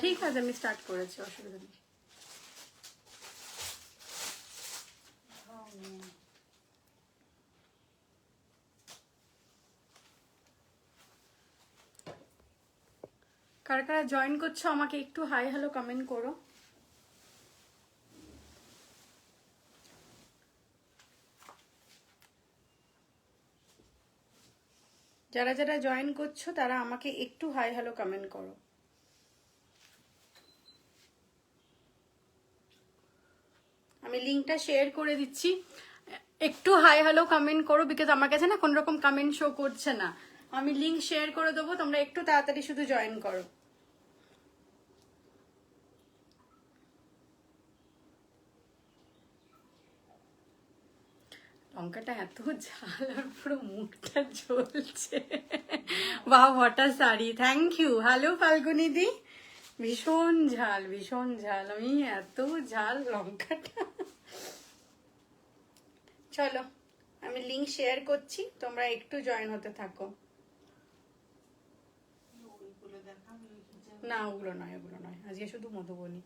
ঠিক আছে, আমি স্টার্ট করেছি, অসুবিধা নেই। কারা কারা জয়েন করছো আমাকে একটু হাই হ্যালো কমেন্ট করো। যারা যারা জয়েন করছো তারা আমাকে একটু হাই হ্যালো কমেন্ট করো। আমি লিঙ্কটা শেয়ার করে দিচ্ছি, একটু হাই হ্যালো কমেন্ট করো, বিকজ আমার কাছে না কোন রকম কমেন্ট শো করছে না। আমি লিঙ্ক শেয়ার করে দেবো, তোমরা একটু তাড়াতাড়ি শুধু জয়েন করো। লঙ্কাটা এত ঝাল আর পুরো মুখটা জ্বলছে। বাহ, what a sari, thank you. Hello Falguni দি, ভীষণ ঝাল, ভীষণ ঝাল, আমি এত ঝাল লঙ্কাটা। চলো, আমি লিঙ্ক শেয়ার করছি, তোমরা একটু জয়েন হতে থাকো। না, ওগুলো নয়, ওগুলো নয়, আজকে শুধু মধুবনী।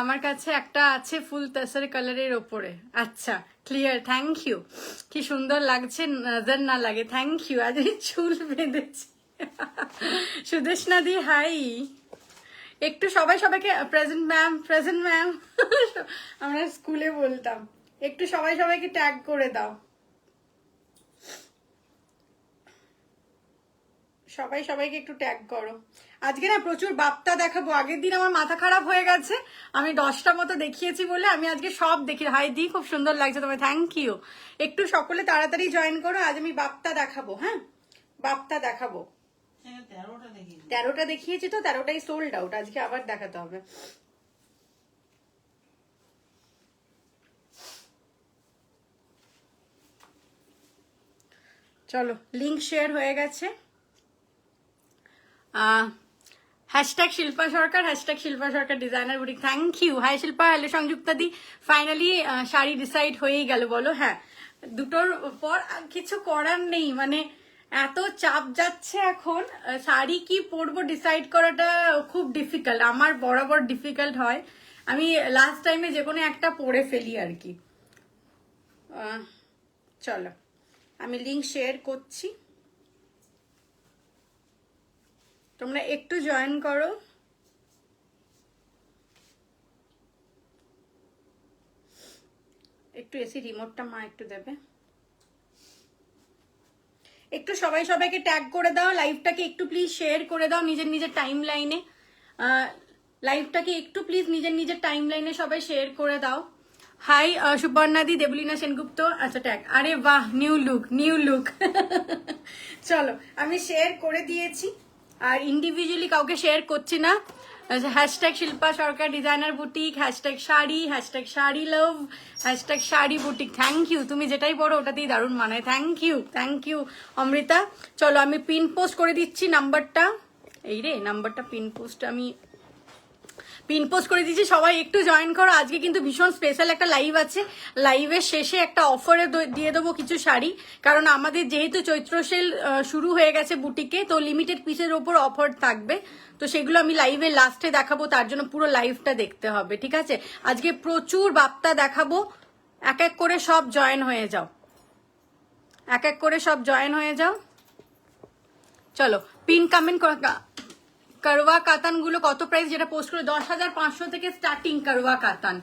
আমার কাছে একটা আছে ফুল তাসার কালারের ওপরে। আচ্ছা, ক্লিয়ার, থ্যাংক ইউ। কি সুন্দর লাগছে, নজর না লাগে, থ্যাংক ইউ। আজ আমি চুল বেঁধেছি। সুদেশনা দি হাই, একটু সবাই সবাইকে প্রেজেন্ট ম্যাম, প্রেজেন্ট ম্যাম আমরা স্কুলে বলতাম। একটু সবাই সবাইকে ট্যাগ করে দাও, সবাই সবাইকে একটু ট্যাগ করো। আজকে না প্রচুর বাপ্তা দেখাবো। আগের দিন আমার মাথা খারাপ হয়ে গেছে, আমি 10টা মতো দেখিয়েছি বলে আমি আজকে সব দেখি। হাই দি, খুব সুন্দর লাগছে তোমায়, থ্যাংক ইউ। একটু সকলে তাড়াতাড়ি জয়েন করো, আজ আমি বাপ্তা দেখাবো। হ্যাঁ, বাপ্তা দেখাবো। 13টা দেখিয়েছি তো, 13টাই সোল্ড আউট, আজকে আবার দেখাতে হবে। চলো, লিঙ্ক শেয়ার হয়ে গেছে। Hashtag Shilpa Sarkar, hashtag Shilpa Sarkar designer boutique, thank you. Hi Shilpa, hello Sanjukta di, finally sari decide হয়েই গেল বলো। হ্যাঁ, দুটোর পর কিছু করার নেই, মানে এত চাপ যাচ্ছে এখন, শাড়ি কি পরবো ডিসাইড করাটা খুব ডিফিকাল্ট, আমার বরাবর ডিফিকাল্ট হয়। আমি লাস্ট টাইমে যে কোনো একটা পরে ফেলি আর কি। চলো, আমি লিঙ্ক শেয়ার করছি, তোমরা একটু জয়েন করো। একটু এসি রিমোটটা মা একটু দেবে। একটু সবাই সবাইকে ট্যাগ করে দাও, লাইভটাকে একটু প্লিজ শেয়ার করে দাও নিজের নিজের টাইম লাইনে। লাইভটাকে একটু প্লিজ নিজের নিজের টাইম লাইনে সবাই শেয়ার করে দাও। হাই সুবর্ণাদি, দেবলীনা সেনগুপ্ত, আচ্ছা ট্যাগ, আরে বাহ, নিউ লুক, নিউ লুক। চলো, আমি শেয়ার করে দিয়েছি, আর ইন্ডিভিজুয়ালি কাউকে শেয়ার করছি না। Hashtag Shilpa Sarkar designer boutique, hashtag sari, hashtag sari love, hashtag sari boutique, thank you. তুমি যেটাই পড়ো ওটাতেই দারুণ মানায়, thank you, thank you Amrita. চলো, আমি পিন পোস্ট করে দিচ্ছি নাম্বারটা। এই রে, নাম্বারটা পিন পোস্ট করে দিচ্ছি, সবাই একটু জয়েন করো। আজকে কিন্তু ভীষণ স্পেশাল একটা লাইভ আছে, লাইভের শেষে একটা অফারে দিয়ে দেবো কিছু শাড়ি, কারণ আমাদের যেহেতু চৈত্র সেল শুরু হয়ে গেছে বুটিকে, তো লিমিটেড পিসের ওপর অফার থাকবে, তো সেগুলো আমি লাইভের লাস্টে দেখাবো, তার জন্য পুরো লাইভটা দেখতে হবে, ঠিক আছে? আজকে প্রচুর বাপ্তা দেখাবো, এক এক করে সব জয়েন হয়ে যাও, এক এক করে সব জয়েন হয়ে যাও। চলো, পিন কমেন্ট করওয়া কাতান গুলো কত প্রাইস, যেটা পোস্ট করে 10,500 থেকে স্টার্টিং করওয়া কাতান।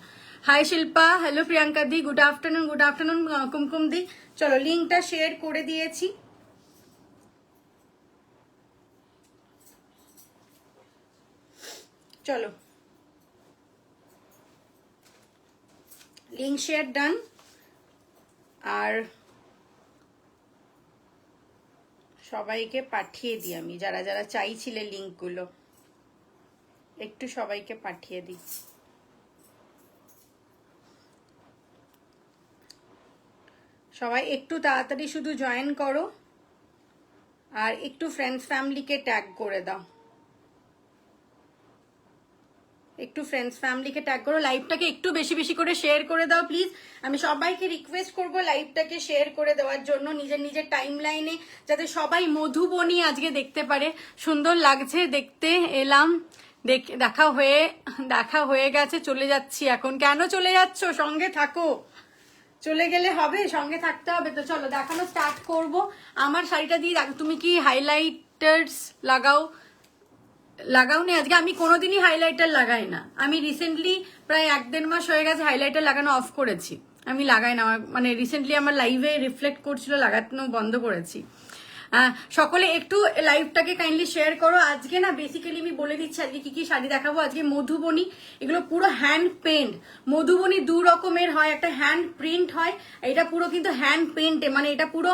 হাই শিল্পা, হ্যালো প্রিয়াঙ্কা দি, গুড আফটারনুন, গুড আফটারনুন কুমকুম দি। চলো, লিঙ্কটা শেয়ার করে দিয়েছি, চলো লিঙ্ক শেয়ার ডান। আর সবাইকে পাঠিয়ে দিই আমি, যারা যারা চাইছিলে লিঙ্কগুলো, একটু সবাইকে পাঠিয়ে দিই। সবাই একটু তাড়াতাড়ি শুধু জয়েন করো, আর একটু ফ্রেন্ডস ফ্যামিলিকে ট্যাগ করে দাও, একটু একটু ফ্রেন্ডস ফ্যামিলিকে ট্যাগ করো, লাইভটাকে একটু বেশি বেশি করে শেয়ার করে দাও প্লিজ। আমি সবাইকে রিকোয়েস্ট করব লাইভটাকে শেয়ার করে দেওয়ার জন্য নিজের নিজের টাইম লাইনে, যাতে সবাই মধুবনী আজকে দেখতে পারে। সুন্দর লাগছে দেখতে, এলাম দেখা হয়ে গেছে, চলে যাচ্ছি এখন। কেন চলে যাচ্ছ? সঙ্গে থাকো, চলে গেলে হবে, সঙ্গে থাকতে হবে তো। চলো দেখানো স্টার্ট করব। আমার শাড়িটা দিয়ে তুমি কি হাইলাইটার্স লাগাও নি আজকে? আমি কোনোদিনই হাইলাইটার লাগাই না। আমি রিসেন্টলি প্রায় 1-1.5 মাস হয়ে গেছে হাইলাইটার লাগানো অফ করেছি। আমি লাগাই না, মানে রিসেন্টলি আমার লাইভে রিফ্লেক্ট করছিল, লাগানো বন্ধ করেছি। সকলে একটু লাইভটাকে কাইন্ডলি শেয়ার করো। আজকে না বেসিক্যালি আমি বলে দিচ্ছি আজকে কি কি শাড়ি দেখাবো। আজকে মধুবনী, এগুলো পুরো হ্যান্ড পেন্ট। মধুবনী 2 রকমের হয়, একটা হ্যান্ড প্রিন্ট হয়, এটা পুরো কিন্তু হ্যান্ড পেন্টে, মানে এটা পুরো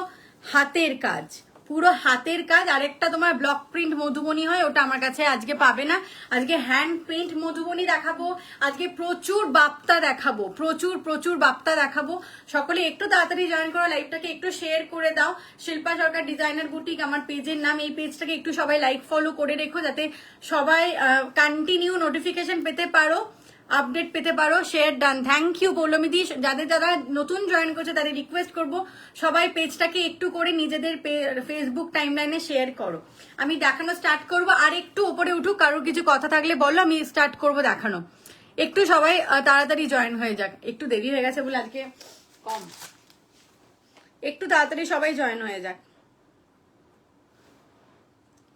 হাতের কাজ, পুরো হাতের কাজ। আরেকটা তোমার ব্লক প্রিন্ট মধুবনী হয়, ওটা আমার কাছে আজকে পাবে না। আজকে হ্যান্ড প্রিন্ট মধুবনী দেখাবো। আজকে প্রচুর বাপ্তা দেখাবো, প্রচুর বাপ্তা দেখাবো। সকলে একটু তাড়াতাড়ি জয়েন করো, লাইভটাকে একটু শেয়ার করে দাও। শিল্পা সরকার ডিজাইনার বুটিক আমার পেজের নাম। এই পেজটাকে একটু সবাই লাইক ফলো করে রেখো, যাতে সবাই কন্টিনিউ নোটিফিকেশন পেতে পারো, আপডেট পেতে পারো। শেয়ার ডান, থ্যাংক ইউ পৌলমিদি। যারা নতুন জয়েন করছে তাদের রিকোয়েস্ট করব সবাই পেজটাকে একটু করে নিজেদের ফেসবুক টাইমলাইনে শেয়ার করো। আমি দেখানো স্টার্ট করব। আর একটু উপরে উঠুক, কারোর কিছু কথা থাকলে বলো, আমি স্টার্ট করব দেখানো। একটু সবাই তাড়াতাড়ি জয়েন হয়ে যাক, একটু দেরি হয়ে গেছে বলে আজকে কম, একটু তাড়াতাড়ি সবাই জয়েন হয়ে যাক।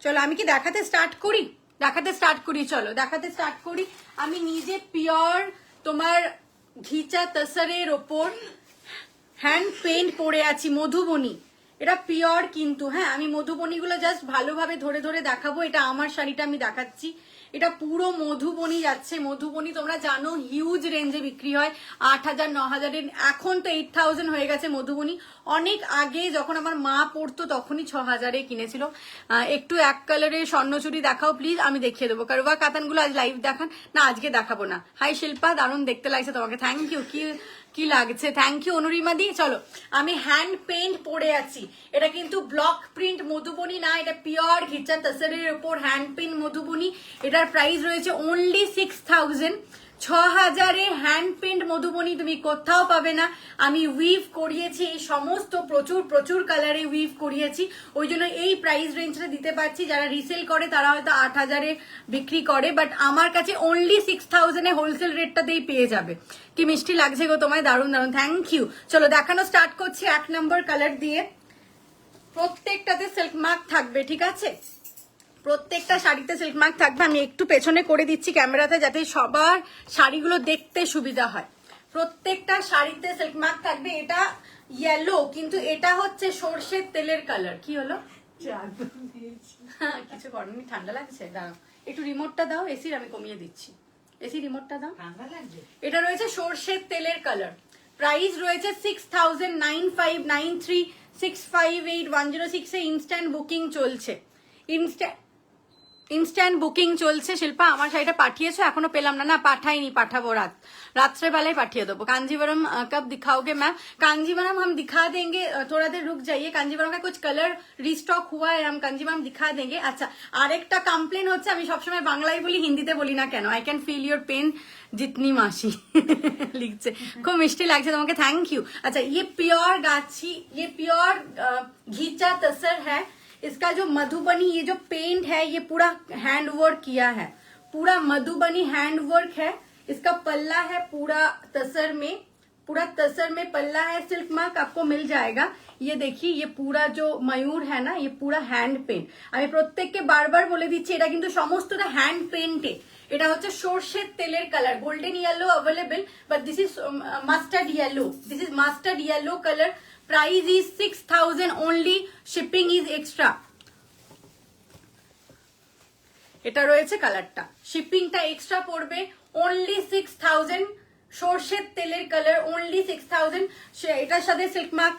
চলো আমি কি দেখাতে স্টার্ট করি? চলো দেখাতে স্টার্ট করি। আমি নিজে পিওর তোমার ঘিচা তসরের ওপর হ্যান্ড পেন্ট পরে আছি মধুবনী। এটা পিওর কিন্তু, হ্যাঁ আমি মধুবনীগুলো জাস্ট ভালোভাবে ধরে ধরে দেখাবো। এটা আমার শাড়িটা আমি দেখাচ্ছি, এটা পুরো মধুবনী যাচ্ছে। মধুবনী তোমরা জানো হিউজ রেঞ্জে বিক্রি হয়, 8,000 9,000, এখন তো 8,000 হয়ে গেছে মধুবনী। অনেক আগে যখন আমার মা পড়তো তখনই 6,000-এ কিনেছিল। একটু এক কালারের স্বর্ণচুরি দেখাও প্লিজ, আমি দেখিয়ে দেবো। কারবা কাতানগুলো আজ লাইভ দেখান না, আজকে দেখাবো না। হাই শিল্পা, দারুণ দেখতে লাগছে তোমাকে, থ্যাংক ইউ। কি লাগছে, থ্যাংক ইউ অনুরিমা দি। চলো আমি হ্যান্ড পেন্ট পরে আছি, এটা কিন্তু ব্লক প্রিন্ট মধুবনী না, এটা পিওর ঘিচা তসরের উপর হ্যান্ড পেন্ট মধুবনী। এটার প্রাইস রয়েছে অনলি 6,000। 6,000-এ হ্যান্ড পেন্ট মধুবনী তুমি কোথাও পাবে না। আমি উইভ করিয়েছি এই সমস্ত, প্রচুর কালারে উইভ করিয়েছি, ওই জন্য এই প্রাইস রেঞ্জটা দিতে পারছি। যারা রিসেল করে তারা হয়তো 8,000-এ বিক্রি করে, বাট আমার কাছে অনলি 6,000-এ হোলসেল রেটটাতেই পেয়ে যাবে। কি মিষ্টি লাগছে গো তোমায়, দারুণ থ্যাংক ইউ। চলো দেখানো স্টার্ট করছি 1 নম্বর কালার দিয়ে। প্রত্যেকটাতে সিল্ক মার্ক থাকবে, ঠিক আছে? প্রত্যেকটা শাড়িতে সিল্ক মার্ক থাকবে। আমি একটু পেছনে করে দিচ্ছি ক্যামেরাতে, যাতে সবার শাড়িগুলো দেখতে সুবিধা হয়। প্রত্যেকটা শাড়িতে সিল্ক মার্ক থাকবে। এটা ইয়েলো, কিন্তু এটা হচ্ছে সর্ষের তেলের কালার। কি হলো? কিছু করেনি, ঠান্ডা লাগছে, দাঁড়াও একটু রিমোটটা দাও এসির, আমি কমিয়ে দিচ্ছি। এসি রিমোটটা দাও, ঠান্ডা লাগছে। এটা রয়েছে সর্ষের তেলের কালার। প্রাইস রয়েছে 6,9593658106106-এ ইনস্ট্যান্ট বুকিং চলছে। ইনস্ট্যান্ট বুকিং চলছে। শিল্পা আমার শাড়িটা পাঠিয়েছো? এখনো পেলাম না। পাঠাইনি, পাঠাবো রাত্রেবেলায় পাঠিয়ে দেবো। कांजीवरम कब दिखाओगे मैम? कांजीवरम हम दिखा देंगे, थोड़ा देर रुक जाइए। कांजीवरम का कुछ कलर रिस्टॉक हुआ है, हम कांजीवरम दिखा देंगे। আচ্ছা, আরেকটা কমপ্লেন হচ্ছে আমি সবসময় বাংলায় বলি, হিন্দিতে বলি না কেন? I can feel your pain জিতনি মাসি লিখছে, খুব মিষ্টি লাগছে তোমাকে, থ্যাংক ইউ। আচ্ছা, ये प्योर गाछी, ये प्योर घीचा तसर है। इसका जो मधुबनी ये जो पेंट है, ये पूरा हैंड वर्क किया है, पूरा मधुबनी हैंड वर्क है। इसका पल्ला है पूरा तसर में पल्ला है। सिल्क मार्क आपको मिल जाएगा। ये देखिए, ये पूरा जो मयूर है ना, ये पूरा हैंड पेंट। আমি প্রত্যেককে বারবার বলে দিচ্ছি, এটা কিন্তু সমস্তটা হ্যান্ড পেন্টে। এটা হচ্ছে সর্ষের তেলের colour, golden yellow available, but this is mustard yellow. This is mustard yellow colour. Price is 6,000 only, shipping is extra. এটা রয়েছে কালারটা, শিপিংটা এক্সট্রা পড়বে। অনলি 6,000, সর্ষের তেলের কালার, অনলি 6,000। এটার সাথে সিল্ক মার্ক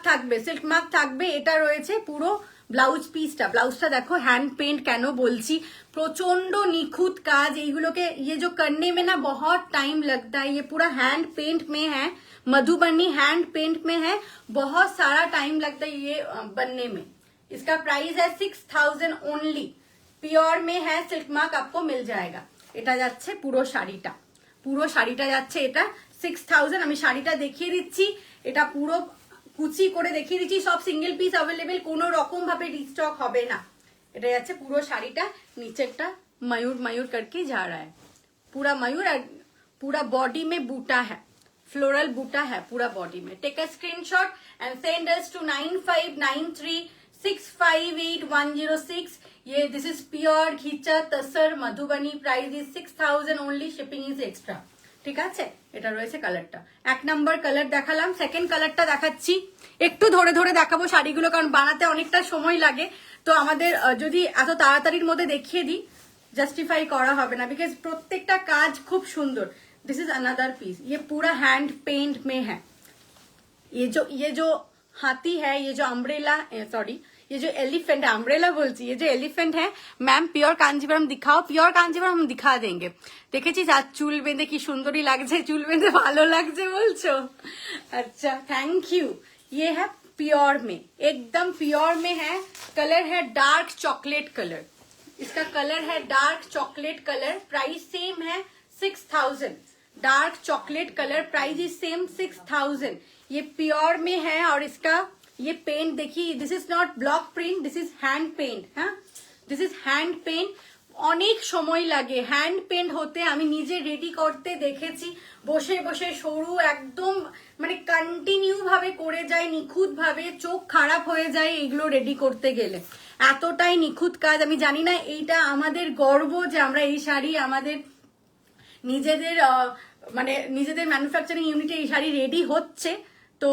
থাকবে। এটা রয়েছে পুরো ব্লাউজ পিসটা। ব্লাউজটা দেখো হ্যান্ড পেন্ট। কেন বলছি, প্রচন্ড নিখুঁত কাজ। এইগুলোকে ये जो करने में ना बहुत टाइम लगता है, ये पूरा हैंड पेंट में है, मधुबनी हैंड पेंट में है, बहुत सारा टाइम लगता है ये बनने में। इसका प्राइस है 6,000 ओनली। प्योर में है, सिल्क मार्क आपको मिल जाएगा। এটা যাচ্ছে পুরো শাড়িটা। পুরো শাড়িটা যাচ্ছে এটা 6000। আমি শাড়িটা দেখিয়ে দিচ্ছি, এটা পুরো কুচি করে দেখিয়ে দিচ্ছি, সব সিঙ্গেল পিস অ্যাভেলেবেল, কোনো রকম ভাবে রিস্টক হবে না। এটা যাচ্ছে পুরো শাড়িটা, নিচেরটা मयूर मयूर करके जा रहा है, पूरा मयूर और पूरा बॉडी में बूटा है, फ्लोरल बूटा है पूरा बॉडी में। Take a screenshot and send us to 9593658106। ये this is pure ghicha tussar Madhubani, price is 6000 only, shipping is extra. ঠিক আছে, এটা রয়েছে কালারটা। 1 নম্বর কালার দেখালাম, সেকেন্ড কালারটা দেখাচ্ছি। একটু ধরে ধরে দেখাবো শাড়িগুলো, কারণ বানাতে অনেকটা সময় লাগে। তো আমাদের যদি এত তাড়াতাড়ির মধ্যে দেখিয়ে দিই जस्टिफाई करा হবে না, बिकॉज प्रत्येकटा काज खूब सुंदर। दिस इज अनदर पीस, ये पूरा हैंड पेंट में है। ये जो हाथी है, ये जो अम्ब्रेला, सॉरी ये जो एलिफेंट है, अम्ब्रेला बोलती, ये जो एलिफेंट है मैम प्योर कांजीवरम दिखाओ। प्योर कांजीवरम हम दिखा देंगे। দেখেছিস আজ চুল বেঁধে কি সুন্দরী লাগছে, চুল বেঁধে ভালো লাগছে বলছো, अच्छा थैंक यू। ये है प्योर में, एकदम प्योर में है। कलर है डार्क चॉकलेट कलर, इसका कलर है dark chocolate colour, price same है 6000। Dark chocolate colour, price is same 6000। ये प्योर में है और इसका ये पेंट देखिए, this is not block print, this is hand paint. हाँ, दिस इज हैंड पेंट। অনেক সময় লাগে হ্যান্ড পেন্ট হতে, আমি নিজে রেডি করতে দেখেছি, বসে বসে সরু একদম মানে কন্টিনিউ ভাবে করে যায়, নিখুঁত ভাবে, চোখ খারাপ হয়ে যায় এগুলো রেডি করতে গেলে। এতটাই নিখুঁত কাজ। আমি জানি না, এইটা আমাদের গর্ব যে আমরা এই শাড়ি আমাদের নিজেদের মানে নিজেদের ম্যানুফ্যাকচারিং ইউনিটে এই শাড়ি রেডি হচ্ছে। তো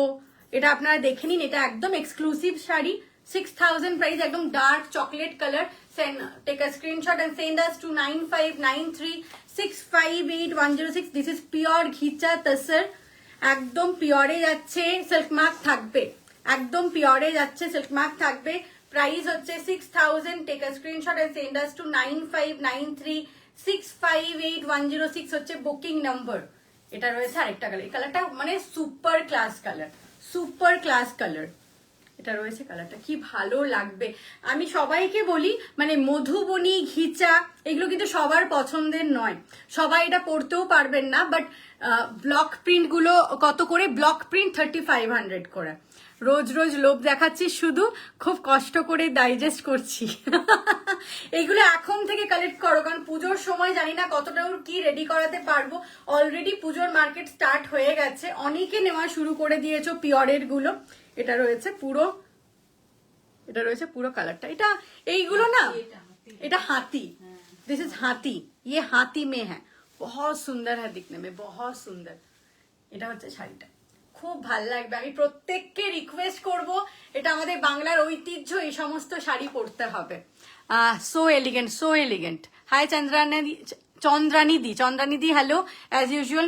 এটা আপনারা দেখে নিন, এটা একদম এক্সক্লুসিভ শাড়ি, 6000 प्राइस, एकदम dark chocolate colour. Send take a screenshot and send us to 9593658106। This is pure ghicha tasar, একদম পিওরে যাচ্ছে, সিল্ক মার্ক থাকবে, একদম পিওরে যাচ্ছে, সিল্ক মার্ক থাকবে। প্রাইস হচ্ছে 6000। Take a screenshot and send us to 9593658106 হচ্ছে বুকিং নাম্বার। এটা রয়েছে আরেকটা কালার, এই কালারটা মানে super class colour, super class colour. এটা রয়েছে কালারটা, কি ভালো লাগবে। আমি সবাইকে বলি মানে মধুবনী ঘিচা এগুলো কিন্তু সবার পছন্দের নয়, সবাই এটা পড়তেও পারবেন না। বাট ব্লক প্রিন্ট গুলো কত করে? ব্লক প্রিন্ট 3500 করে। রোজ রোজ লোভ দেখাচ্ছি, শুধু খুব কষ্ট করে ডাইজেস্ট করছি। এইগুলো এখন থেকে কালেক্ট করো, কারণ পুজোর সময় জানি না কতটা কি রেডি করাতে পারবো। অলরেডি পুজোর মার্কেট স্টার্ট হয়ে গেছে, অনেকে নেওয়া শুরু করে দিয়েছো পিওরের গুলো। এটা রয়েছে পুরো, এটা রয়েছে পুরো কালারটা। এটা এইগুলো না, এটা হাতি, दिस इज हाथी, ये हाथी में है, बहुत सुंदर है दिखने में, बहुत सुंदर। এটা হচ্ছে শাড়িটা, খুব ভালো লাগবে। আমি প্রত্যেককে রিকোয়েস্ট করব, এটা আমাদের বাংলার ঐতিহ্য, এই সমস্ত শাড়ি পরতে হবে। So elegant, so elegant. হাই চন্দ্রানিধি, hello as usual,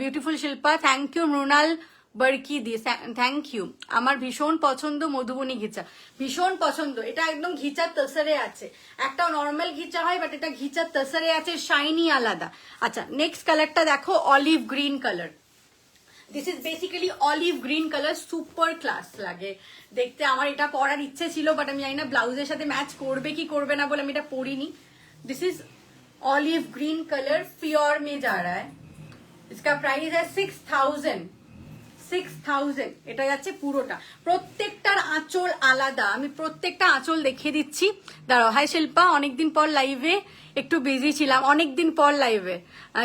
beautiful Shilpa, thank you. Mrinal বরকি দি, থ্যাংক ইউ। আমার ভীষণ পছন্দ মধুবনী ঘিচা, ভীষণ পছন্দ। এটা একদম ঘিচার তসরে আছে, একটা নর্মাল ঘিচা হয় বাট এটা ঘিচার তসরে আছে, শাইনি আলাদা। আচ্ছা নেক্সট কালারটা দেখো, olive green colour. This is basically olive green colour, super class লাগে দেখতে। আমার এটা পরার ইচ্ছে ছিল বাট আমি জানি না ব্লাউজের সাথে ম্যাচ করবে কি করবে না বলে আমি এটা পরিনি। This is olive green colour, pure में जा रहा है। इसका प्राइस है 6000। এটা যাচ্ছে পুরোটা। প্রত্যেকটার আঁচল আলাদা, আমি প্রত্যেকটা আঁচল দেখিয়ে দিচ্ছি। দাঁড়াও। হাই শিল্পা, অনেকদিন পর লাইভে, একটু বিজি ছিলাম, অনেকদিন পর লাইভে।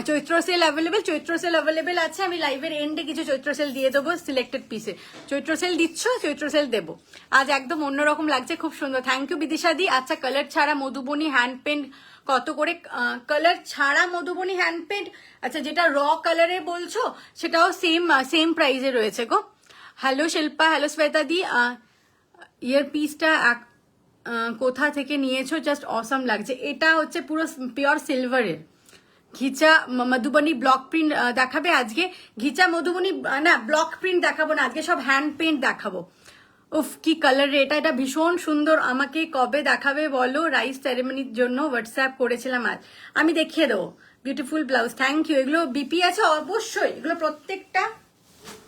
চৈত্র সেল অ্যাভেলেবেল, চৈত্র সেল অ্যাভেলেবেল আছে। আমি লাইভের এন্ডে কিছু চৈত্র সেল দিয়ে দেবো সিলেক্টেড পিসে। চৈত্র সেল দিচ্ছ, চৈত্র সেল দেবো। আজ একদম অন্যরকম লাগছে, খুব সুন্দর। থ্যাংক ইউ বিদিশা দি। আচ্ছা কালার ছাড়া মধুবনী হ্যান্ড পেন্ট কত করে? কালার ছাড়া মধুবনী হ্যান্ড পেন্ট, আচ্ছা যেটা র কালারে বলছো সেটাও সেম প্রাইসে রয়েছে গো। হ্যালো শিল্পা, হ্যালো শ্বেতা দি। ইয়ার পিসটা কোথা থেকে নিয়েছো? জাস্ট অসাম লাগছে। এটা হচ্ছে পুরো পিওর সিলভারের ঘিচা মধুবনী ব্লক প্রিন্ট দেখাবে আজকে। ঘিচা মধুবনী না, ব্লক প্রিন্ট দেখাবো না আজকে, সব হ্যান্ড পেন্ট দেখাবো। উফ কি কালার রে, এটা ভীষণ সুন্দর। আমাকে কবে দেখাবে বলো? রাইস সেরেমনির জন্য হোয়াটসঅ্যাপ করেছিলাম আজ, আমি দেখিয়ে দেবো। Beautiful blouse, thank you. এগুলো বিপি আছে অবশ্যই, এগুলো প্রত্যেকটা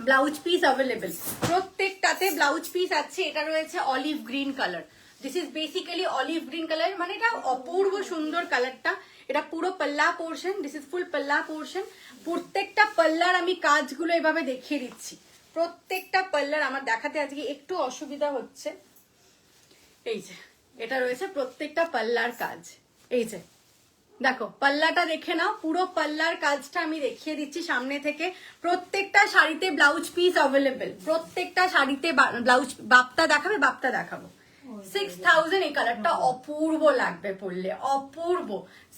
ব্লাউজ পিস অ্যাভেলেবেল, প্রত্যেকটাতে ব্লাউজ পিস আছে। এটা রয়েছে olive green colour, this is basically olive green colour, মানে এটা অপূর্ব সুন্দর কালারটা। এটা পুরো পাল্লা পোর্শন, দিস ইজ ফুল পাল্লা পোর্শন। প্রত্যেকটা পাল্লার আমি কাজগুলো এভাবে দেখিয়ে দিচ্ছি, প্রত্যেকটা পাল্লার আমার দেখাতে আজকে একটু অসুবিধা হচ্ছে। এই যে এটা রয়েছে প্রত্যেকটা পাল্লার কাজ, এই যে দেখো পাল্লাটা দেখে নাও, পুরো পাল্লার কাজটা আমি দেখিয়ে দিচ্ছি সামনে থেকে। প্রত্যেকটা শাড়িতে ব্লাউজ পিস অ্যাভেলেবেল, প্রত্যেকটা শাড়িতে ব্লাউজ। বাপ্তা দেখাবে, বাপ্তা দেখাবো। 6000 এই কালারটা অপূর্ব লাগবে পরলে, অপূর্ব।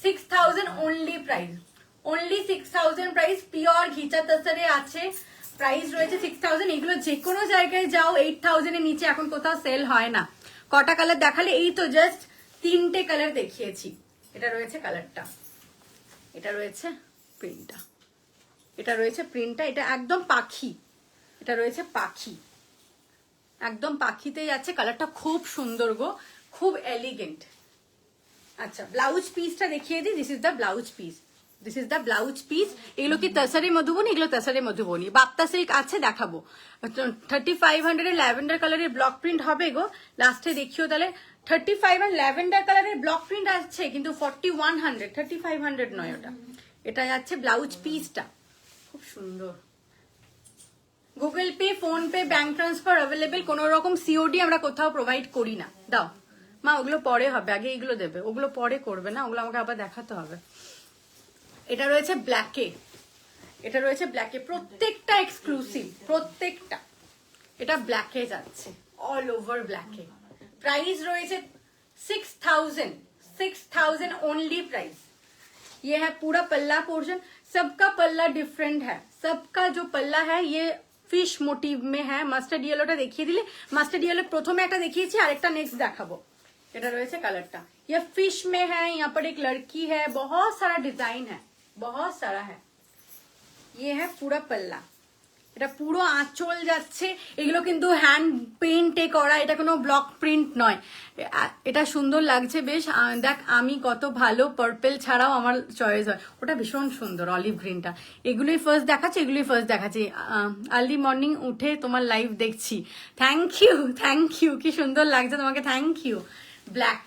6000 only price, only 6000 price. Pure ghicha তাসারে আছে, প্রাইস রয়েছে 6000। এগুলো যে কোনো জায়গায় যাও 8000 এর নিচে এখন কোথাও সেল হয় না। কটা কালার দেখালে, এই তো জাস্ট 3টে কালার দেখিয়েছি। এটা রয়েছে কালারটা, এটা রয়েছে প্রিন্টটা, এটা রয়েছে প্রিন্টটা, এটা একদম পাখি, এটা রয়েছে পাখি, একদম পাখিতেই আছে। কালারটা খুব সুন্দর গো, খুব এলিগেন্ট। আচ্ছা ব্লাউজ পিসটা দেখিয়ে দিই, this is the blouse piece, this is the blouse piece. এগুলো কি তাসারে মধুবনী, এগুলো তাসারে মধুবনী। বাপ্তা সিল্ক আছে দেখাবো, 3500 এর ল্যাভেন্ডার কালারের ব্লক প্রিন্ট হবে গো। লাস্টে দেখিও তাহলে, 35 আর ল্যাভেন্ডার কালারের ব্লক প্রিন্ট আসছে কিন্তু 4100, 3500 নয় ওটা। এটা যাচ্ছে ব্লাউজ পিসটা, খুব সুন্দর। Google pay, phone pay, bank transfer available. কোনো রকম সিওডি আমরা কোথাও প্রোভাইড করি না। দাও মা, ওগুলো পরে হবে, আগে এগুলো দেবে, ওগুলো পরে করবে না, ওগুলো আমাকে আবার দেখাতে হবে। এটা রয়েছে ব্ল্যাকে, এটা রয়েছে ব্ল্যাকে, প্রত্যেকটা এক্সক্লুসিভ, প্রত্যেকটা। এটা ব্ল্যাকে যাচ্ছে, অল ওভার ব্ল্যাকে। प्राइस रही 6000, 6000 ओनली प्राइस। ये है पूरा पल्ला पोर्शन, सबका पल्ला डिफरेंट है, सबका जो पल्ला है ये फिश मोटिव में है। मास्टार्ड येलोटा देखिए दिले, मास्टार्ड येलो प्रथमे একটা দেখিয়েছি, আরেকটা নেক্সট দেখাবো। এটা রয়েছে কালারটা, ये फिश में है। यहाँ पर एक लड़की है, बहुत सारा डिजाइन है, बहुत सारा है। ये है पूरा पल्ला, এটা পুরো আঁচল যাচ্ছে। এগুলো কিন্তু হ্যান্ড পেইন্টে করা, এটা কোনো ব্লক প্রিন্ট নয়। এটা সুন্দর লাগছে বেশ। দেখ আমি কত ভালো, পার্পল ছাড়াও আমার চয়েস হয়, ওটা ভীষণ সুন্দর অলিভ গ্রিনটা। এগুলোই ফার্স্ট দেখাচ্ছি, এগুলোই ফার্স্ট দেখাচ্ছি। আর্লি মর্নিং উঠে তোমার লাইভ দেখছি, থ্যাংক ইউ, থ্যাংক ইউ, কি সুন্দর লাগছে তোমাকে, থ্যাংক ইউ। ব্ল্যাক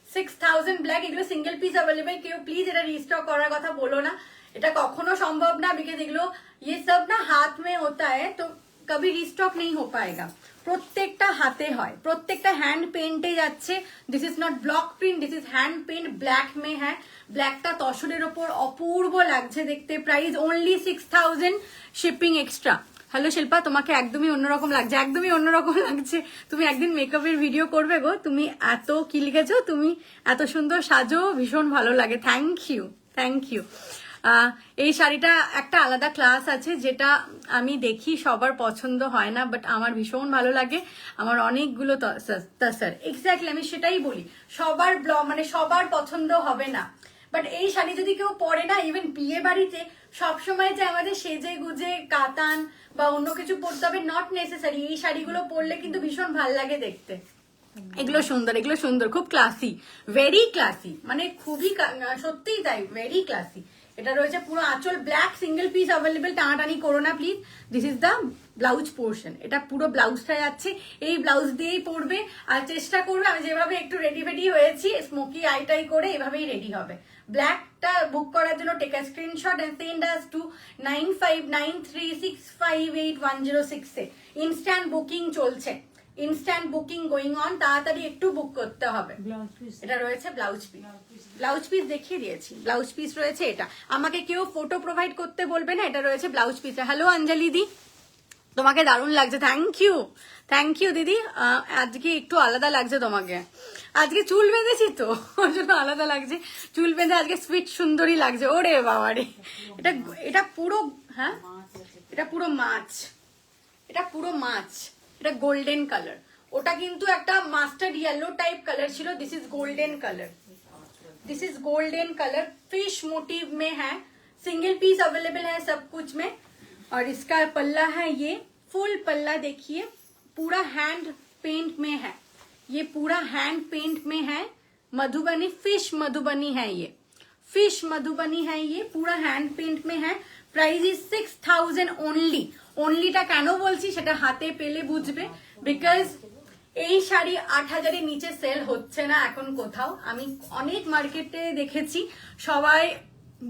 6000 ব্ল্যাক, এগুলো সিঙ্গেল পিস অ্যাভেলেবেল। কেউ প্লিজ এটা রিস্টক করার কথা বলো না, এটা কখনো সম্ভব না, বিকজ এগুলো ये सब ना हाथ में होता है तो कभी रिस्टॉक नहीं हो पाएगा। প্রত্যেকটা হাতে হয়, প্রত্যেকটা হ্যান্ড পেইন্টে যাচ্ছে। This is not block print, this is hand paint, black মে হ্যাঁ। ব্ল্যাকটা তসরের ওপর অপূর্ব লাগছে দেখতে। Price only 6000, shipping extra. Hello Shilpa, তোমাকে একদমই অন্যরকম লাগছে, একদমই অন্যরকম লাগছে। তুমি একদিন মেকআপের ভিডিও করবে গো, তুমি এত কি লিখেছো, তুমি এত সুন্দর সাজো, ভীষণ ভালো লাগে। Thank you, thank you. এই শাড়িটা একটা আলাদা ক্লাস আছে, যেটা আমি দেখি সবার পছন্দ হয় না, বাট আমার ভীষণ ভালো লাগে। আমার অনেকগুলো তাসার, এক্স্যাক্টলি আমি সেটাই বলি, সবার মানে সবার পছন্দ হবে না, বাট এই শাড়ি যদি কেউ পরে না, ইভেন বিয়ে বাড়িতে সবসময় যে আমাদের সেজে গুজে কাতান বা অন্য কিছু পরতে হবে, নট নেসেসারি। এই শাড়িগুলো পরলে কিন্তু ভীষণ ভাল লাগে দেখতে। এগুলো সুন্দর, এগুলো সুন্দর, খুব ক্লাসি, ভেরি ক্লাসি, মানে খুবই সত্যিই তাই, ভেরি ক্লাসি। এটা রয়েছে পুরো আঁচল ব্ল্যাক, সিঙ্গেল পিস অ্যাভেলেবেল, টানাটানি করো না please. This is the blouse portion, এটা পুরো ব্লাউজটা যাচ্ছে। এই ব্লাউজ দিয়েই পরবে, আর চেষ্টা করবে, আমি যেভাবে একটু রেডি ফেডি হয়েছি স্মোকি আইটাই করে, এভাবেই রেডি হবে। ব্ল্যাকটা বুক করার জন্য take a screenshot and send us to 9593658106 এ। ইনস্ট্যান্ট বুকিং চলছে, ইনস্ট্যান্ট বুকিং গোয়িং অন, তাড়াতাড়ি একটু বুক করতে হবে। এটা রয়েছে ব্লাউজ পিস, ব্লাউজ পিস দেখিয়ে দিয়েছি, ব্লাউজ পিস রয়েছে এটা। আমাকে কেউ ফটো প্রোভাইড করতে বলবে না, এটা রয়েছে ব্লাউজ পিস। হ্যালো অঞ্জলি দি, তোমাকে দারুণ লাগছে, থ্যাংক ইউ, থ্যাংক ইউ দিদি। আজকে একটু আলাদা লাগছে তোমাকে, আজকে চুল বেঁধেছি তো ওর জন্য আলাদা লাগছে। চুল বেঁধে আজকে সুইট সুন্দরী লাগছে। ওরে বাবা রে, এটা এটা পুরো, হ্যাঁ এটা পুরো মাছ, এটা পুরো মাছ, এটা গোল্ডেন কালার। ওটা কিন্তু একটা মাস্টার্ড येलो टाइप कलर ছিল, this is golden colour, this is golden colour, fish motive में है, सिंगल पीस अवेलेबल है सब कुछ में। और इसका पल्ला है, ये फुल पल्ला देखिए, पूरा हैंड पेंट में है, ये पूरा हैंड पेंट में है। मधुबनी फिश मधुबनी है, ये फिश मधुबनी है, ये पूरा हैंड पेंट में है। Price is 6000 only. ओनलीটা কেন বলছি সেটা হাতে পেলে বুঝবে, বিকজ এই শাড়ি 8,000-এর নিচে সেল হচ্ছে না এখন কোথাও। আমি অনেক মার্কেটে দেখেছি সবাই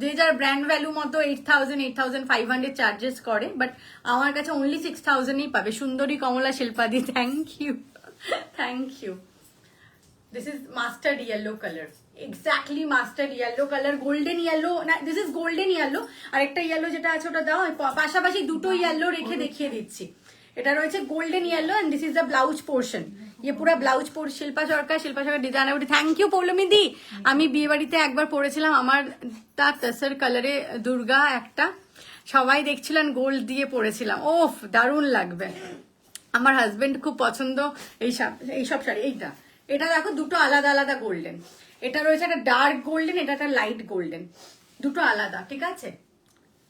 যে যার ব্র্যান্ড ভ্যালু মতো 8,000, 8,500 চার্জেস করে, বাট আমার কাছে অনলি 6,000-ই পাবে। সুন্দরী কমলা শিল্পাদি, thank you, thank you. This is mustard yellow color, exactly mustard yellow color, golden yellow না, this is golden yellow। আর একটা yellow যেটা আছে ওটা দাও, পাশাপাশি দুটো yellow রেখে দেখিয়ে দিচ্ছি। এটা রয়েছে golden yellow and this is the blouse portion. ये पूरा blouse portion Shilpa Sarkar designer, thank you Poulomi দি। আমি বিয়ে বাড়িতে একবার পরেছিলাম আমার তার তসর কালারে দুর্গা একটা, সবাই দেখছিলেন গোল্ড দিয়ে পরেছিলাম, ওফ দারুণ লাগবে। আমার হাজবেন্ড খুব পছন্দ এইসব শাড়ি। এটা দেখো দুটো আলাদা আলাদা গোল্ডেন, এটা রয়েছে একটা ডার্ক গোল্ডেন, এটা একটা লাইট গোল্ডেন, দুটো আলাদা, ঠিক আছে?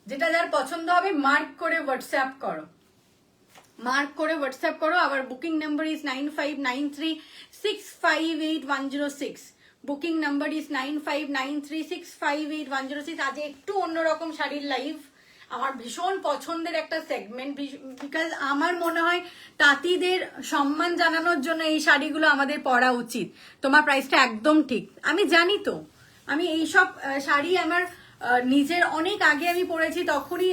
যেটা যার পছন্দ হবে মার্ক করে হোয়াটসঅ্যাপ করো, মার্ক করে হোয়াটসঅ্যাপ করো। আবার booking number is 9593658106, booking number is 9593658106। আজ একটু অন্যরকম শাড়ির লাইভ, আমার ভীষণ পছন্দের একটা সেগমেন্ট, বিকজ আমার মনে হয় তাঁতিদের সম্মান জানানোর জন্য এই শাড়িগুলো আমাদের পরা উচিত। তোমার প্রাইসটা একদম ঠিক, আমি জানি তো। আমি এইসব শাড়ি আমার নিজের অনেক আগে আমি পরেছি, তখনই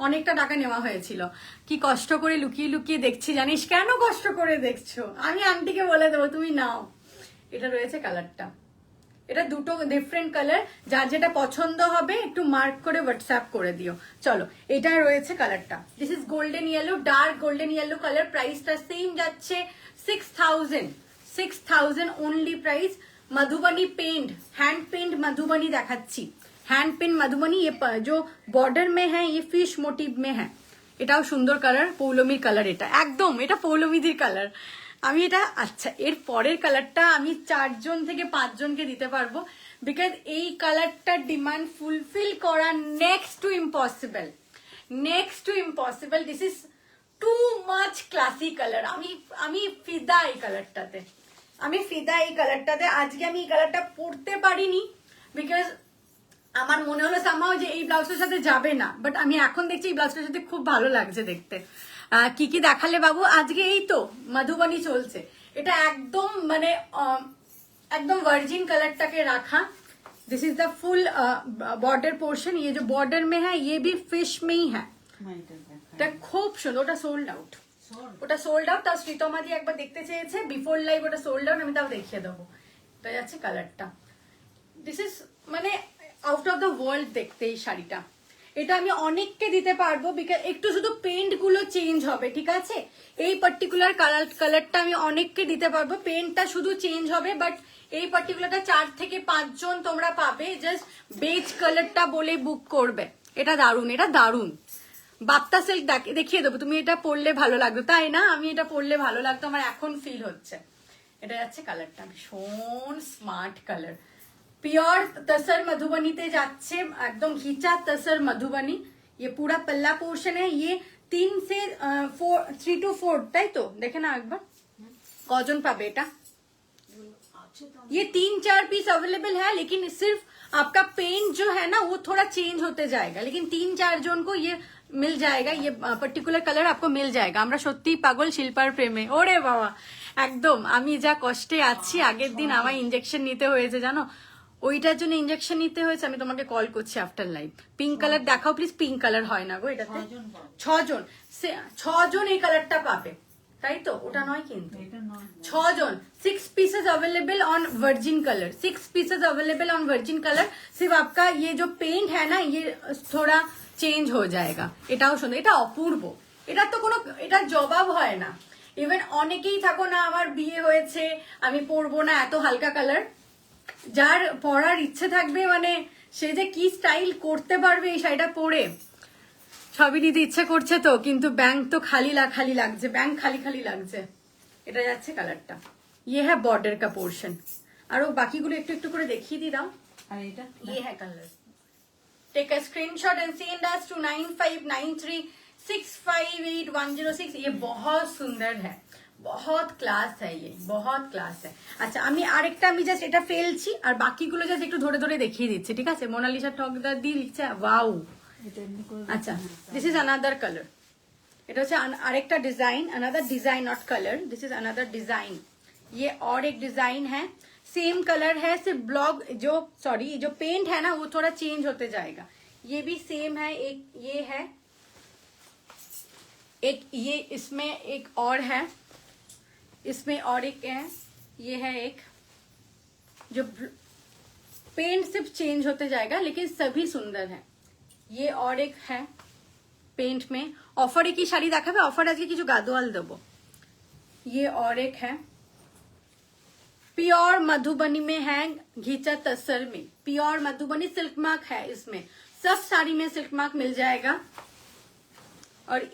অনেকটা টাকা নেওয়া হয়েছিল। কি কষ্ট করে লুকিয়ে লুকিয়ে দেখছি জানিস? কেন কষ্ট করে দেখছো? আমি আন্টিকে বলে দেবো, তুমি নাও। এটা রয়েছে কালারটা, এটা দুটো ডিফারেন্ট কালার, যার যেটা পছন্দ হবে একটু মার্ক করে হোয়াটসঅ্যাপ করে দিও। চলো, এটা রয়েছে কালারটা, this is golden yellow, dark golden yellow colour. প্রাইসটা সেম যাচ্ছে 6,000 only price. Madhubani paint, hand paint Madhubani দেখাচ্ছি, हैंड पेंट मधुबनी। ये जो बॉर्डर में है ये फिश मोटिव में है, এটাও সুন্দর কালার, পৌলমীর কালার, এটা একদম এটা পৌলমীদের কালার। আমি এটা, আচ্ছা এর পরের কালারটা আমি 4 জন থেকে 5 জনকে দিতে পারবো, বিকজ এই কালারটা ডিমান্ড ফুলফিল করা next to impossible, next to impossible. This is too much classy colour. আমি ফিদা এই কালারটাতে, আমি ফিদা এই কালারটাতে। আজকে আমি এই কালারটা পরতে পারিনি বিকজ আমার মনে হলো সামহাও যে এই ব্লাউজটার সাথে যাবে না, বাট আমি এখন দেখছি এই ব্লাউজটার সাথে খুব ভালো লাগছে দেখতে। কি কি দেখালে বাবু? আজকে এই তো মধুবনী চলছে, এটা একদম মানে একদম ভার্জিন কালারটাকে রাখা। This is the full border portion, ये जो बॉर्डर में है ये भी फिश में ही है। এটা খুব সুন্দর, ওটা সোল্ড আউট, ওটা সোল্ড আউট। তাও শ্রীতমা দিয়ে একবার দেখতে চেয়েছে বিফোর লাইভ, ওটা সোল্ড আউট, আমি তাও দেখিয়ে দেবো। এটা যাচ্ছে কালারটা, দিস ইজ মানে আউট অফ দ্য ওয়ার্ল্ড দেখতে এই শাড়িটা। এটা আমি অনেককে দিতে পারবো, বিকজ একটু শুধু পেন্ট গুলো চেঞ্জ হবে, ঠিক আছে? এই পার্টিকুলার কালারটা আমি অনেককে দিতে পারবো, পেন্টটা শুধু চেঞ্জ হবে, বাট এই পার্টিকুলারটা 4 থেকে 5 জন তোমরা পাবে। জাস্ট বেজ কালারটা বলে বুক করবে। এটা দারুন, এটা দারুন। বাপ্তা সিল্ক দেখিয়ে দেবো, তুমি এটা পরলে ভালো লাগতো, তাই না? আমি এটা পরলে ভালো লাগতো, আমার এখন ফিল হচ্ছে। এটা যাচ্ছে কালারটা, ভীষণ স্মার্ট কালার, प्योर तसर मधुबनी ते जाच्छे, एकदम घिचा तसर मधुबनी। ये पूरा पल्ला पोर्शन है, ये 3 से 3 to 4, ताई तो देखे ना एक बार कौन पाबे बेटा। ये 3-4 पीस अवेलेबल है, लेकिन सिर्फ आपका पेंट जो है ना वो थोड़ा चेंज होते जाएगा, लेकिन 3-4 जन को ये मिल जाएगा, ये पर्टिकुलर कलर आपको मिल जाएगा। আমরা সত্যি পাগল শিল্পার প্রেমে। ওরে বাবা, একদম আমি যা কষ্টে আছি, আগের দিন আমার ইনজেকশন নিতে হয়েছে জানো, ওইটার জন্য ইনজেকশন নিতে হয়েছে। আমি তোমাকে কল করছি আফটার লাইভ। পিঙ্ক কালার দেখাও প্লিজ। পিঙ্ক কালার হয় না গো এটাতে। 6 জন এই কালারটা পাবে, তাই তো? ওটা নয় কিন্তু, 6 জন। 6 pieces available on virgin colour, 6 pieces available on virgin colour. सिर्फ आपका ये जो पेंट है ना ये थोड़ा চেঞ্জ হয়ে যায়গা। এটাও সুন্দর, এটা অপূর্ব, এটা তো কোনো, এটা জবাব হয় না। ইভেন অনেকেই থাকো না আমার বিয়ে হয়েছে আমি পরবো না এত হালকা কালার, যার পরার ইচ্ছে থাকবে মানে সে যে কি স্টাইল করতে পারবে এই শাড়িটা পরে। সবই দিতে ইচ্ছে করছে তো, কিন্তু ব্যাংক তো খালি লাগছে, ব্যাংক খালি লাগছে। এটা যাচ্ছে কালারটা, ইয়ে হ্যাঁ বর্ডার কা পোর্শন। আরো বাকিগুলো একটু একটু করে দেখিয়ে দিলাম। আর এটা ইয়ে হ্যাঁ colour. Take a screenshot and send us to 9593658106। ये बहुत सुंदर है, बहुत क्लास है, ये बहुत क्लास है। আচ্ছা আমি আরেকটা আমি জাস্ট এটা ফেলছি আর বাকিগুলো জাস্ট একটু ধরে ধরে দেখিয়ে দিচ্ছি, ঠিক আছে? মোনালিসা ঠকদার দি লিখছে ওয়াও। আচ্ছা দিস ইজ অ্যানাদার কালার, এটা হচ্ছে আরেকটা design, another design not colour, this is another design. ये और एक डिजाइन है, सेम कलर है, सिर्फ ब्लॉक जो सॉरी जो पेंट है ना वो थोड़ा चेंज होते जाएगा। ये भी सेम है, एक ये है, एक ये इसमें एक और है, इसमें और एक है, ये है एक जो पेंट सिर्फ चेंज होते जाएगा लेकिन सभी सुंदर है। ये और एक है पेंट में। ऑफर की शाड़ी देखाबे, ऑफर आज के किछु गादोयाल देबो। ये और एक है, प्योर मधुबनी में है, घिचा तसर में, प्योर मधुबनी सिल्क मार्क है इसमें, सब साड़ी में सिल्क मार्क मिल जाएगा। और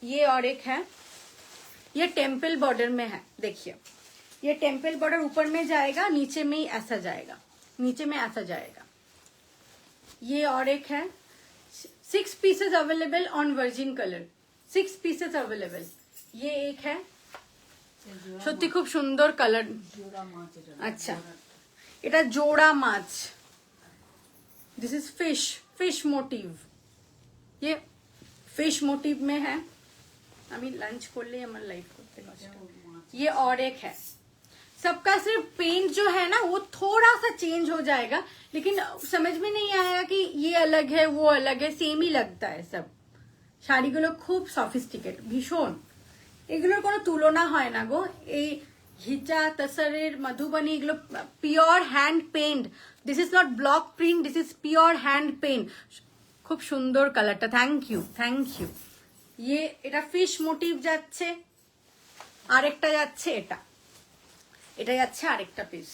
ये और एक है, ये टेम्पल बॉर्डर में है, देखिए ये टेम्पल बॉर्डर ऊपर में जाएगा, नीचे में ही ऐसा जाएगा, नीचे में ऐसा जाएगा। ये और एक है, 6 pieces available on virgin colour, 6 pieces available. ये एक है, সত্যি খুব সুন্দর কালার। আচ্ছা এটা জোড়া মাছ, दिस इज फिश मोटिव, ये फिश मोटिव में है। আমি लंच করলে আমার লাইফ করতে কষ্ট। ये और एक है, सबका सिर्फ पेंट जो है ना वो थोड़ा सा चेंज हो जाएगा, लेकिन समझ में नहीं आएगा कि ये अलग है वो अलग है, सेम ही लगता है सब। শাড়িগুলো খুব সফিস্টিকেট, ভীষণ, এগুলোর কোনো তুলনা হয় না গো। এই ঘিচা তসরের মধুবনী এগুলো pure hand paint, this is not block print, this is pure hand paint. খুব সুন্দর কালারটা, থ্যাংক ইউ থ্যাংক ইউ। ये এটা ফিশ মোটিভ যাচ্ছে, আরেকটা যাচ্ছে এটা, এটা যাচ্ছে আরেকটা পিস,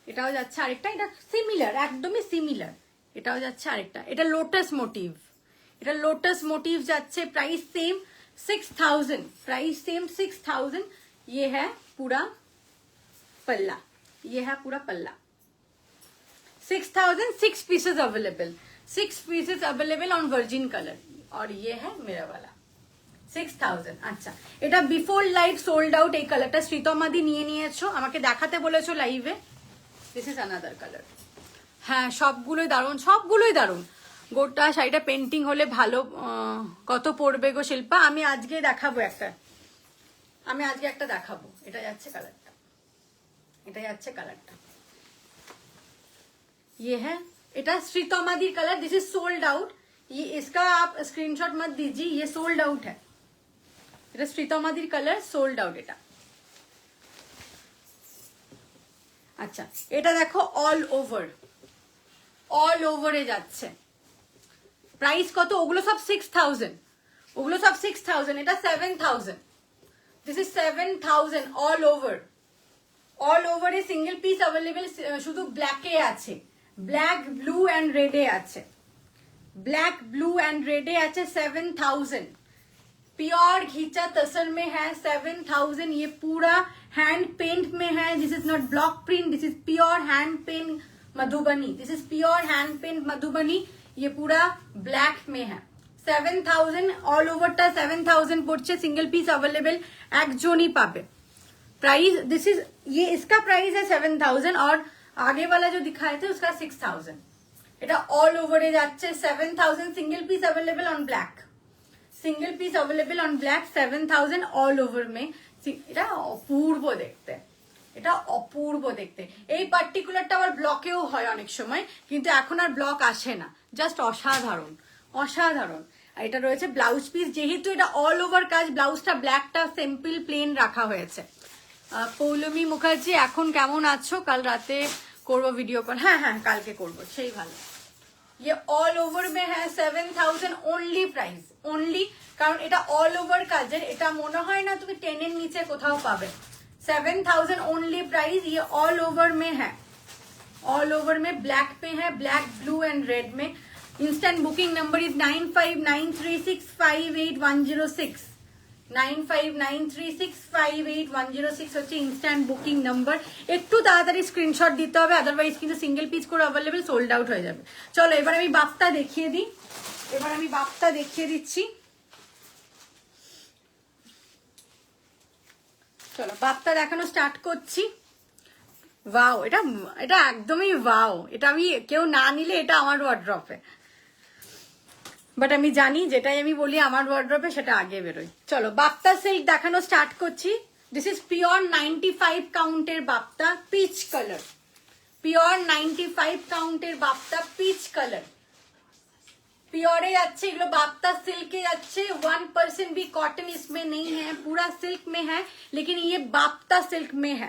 এটাও যাচ্ছে আরেকটা, এটা সিমিলার, একদমই সিমিলার। এটাও যাচ্ছে আরেকটা, এটা লোটাস মোটিভ, এটা লোটাস মোটিভ যাচ্ছে, প্রাইস সেম 6000, प्राइस सेम 6000। ये है पूरा पल्ला, ये है पूरा पल्ला, 6000, 6 pieces available, 6 pieces available on virgin colour. और ये है मेरा वाला 6000। আচ্ছা এটা বিফোর লাইভ সোল্ড আউট, এই কালারটা শ্রীতমাদি নিয়ে নিয়েছো, আমাকে দেখাতে বলেছো লাইভে। This is another colour. হ্যাঁ সবগুলোই দারুণ, সবগুলোই দারুণ। গোটা শাড়িটা পেন্টিং হলে ভালো। কত পড়বে গো শিল্পা? আমি আজকে দেখাবো একটা, আমি আজকে একটা দেখাবো। এটা যাচ্ছে কালারটা, এটা যাচ্ছে কালারটা, ये है, এটা শ্রীতমাদি colour, this is sold out. ये इसका आप स्क्रीनशॉट मत दीजिए, ये सोल्ड आउट है, এটা শ্রীতমাদির কালার, সোল্ড আউট এটা। আচ্ছা এটা দেখো অল ওভার, অল ওভারে যাচ্ছে, প্রাইস কত? ওগুলো সব 6000, ওগুলো সব 6000, এটা 7000, this is 7000 all over. All ওভারে সিঙ্গেল পিস অ্যাভেলেবেল শুধু ব্ল্যাকে আছে, ব্ল্যাক ব্লু এন্ড রেডে আছে, ब्लैक ब्लू एंड रेडे আছে 7000। प्योर घिचा तसर में है 7000। ये पूरा हैंड पेंट में है, this is not block print, this is pure hand paint Madhubani, this is pure hand paint Madhubani. ये पूरा ब्लैक में है, 7000 ऑल ओवरটা 7000 পড়ছে, সিঙ্গেল পিস अवेलेबल একজনই পাবে। प्राइस दिस इज, ये इसका प्राइस है 7000 और आगे वाला जो दिखाए थे उसका 6000। এটা অল ওভারে যাচ্ছে 7000, single piece available on black, single piece available on black 7000 all over में। এটা অপূর্ব দেখতে, এটা অপূর্ব দেখতে। এই পার্টিকুলারটা আবার ব্লকেও হয় অনেক সময়, কিন্তু এখন আর ব্লক আসে না, জাস্ট অসাধারণ অসাধারণ। আর এটা রয়েছে ব্লাউজ পিস, যেহেতু এটা অল ওভার কাজ, ব্লাউজটা ব্ল্যাকটা সিম্পল প্লেন রাখা হয়েছে। পৌলমী মুখার্জি এখন কেমন আছো? কাল রাতে করবো ভিডিও কল, হ্যাঁ হ্যাঁ কালকে করবো, সেই ভালো। ये ऑल ओवर में है 7000 ओनली प्राइस, ओनली, কারণ এটা অল ওভার কাজের, এটা মনে হয় না তুমি 10 এর নিচে কোথাও পাবে। 7000 ओनली प्राइस, ये ऑल ओवर में है, ऑल ओवर में ब्लैक पे है, ब्लैक ब्लू एंड रेड में। इंस्टेंट बुकिंग नंबर इज 9593658106, 9593658106 হচ্ছে ইনস্ট্যান্ট বুকিং নাম্বার। একটু তাড়াতাড়ি স্ক্রিনশট দিতে হবে, আদারওয়াইজ কিন্তু সিঙ্গেল পিস করে অ্যাভেলেবেল, সোল্ড আউট হয়ে যাবে। চলো এবার আমি বাপটা দেখিয়ে দিই, এবার আমি বাপটা দেখিয়ে দিচ্ছি। চলো বাপটা দেখানো স্টার্ট করছি। ওয়াও, এটা এটা একদমই ওয়াও, এটা আমি কেউ না নিলে এটা আমার ওয়ার্ড্রপে। বাট আমি জানি যেটাই আমি বলি আমার ওয়ার্ড্রপে সেটা আগে বেরোয়। চলো বাপ্তা সিল্ক দেখানো স্টার্ট করছি। দিস ইজ পিওর 95 কাউন্টের বাপ্তা পিচ কালার, পিওর 95 কাউন্টের বাপ্তা পিচ কালার, प्योर अच्छे बाप्ता सिल्क के अच्छे 1% भी कॉटन इसमें नहीं है, पूरा सिल्क में है, लेकिन ये बाप्ता सिल्क में है,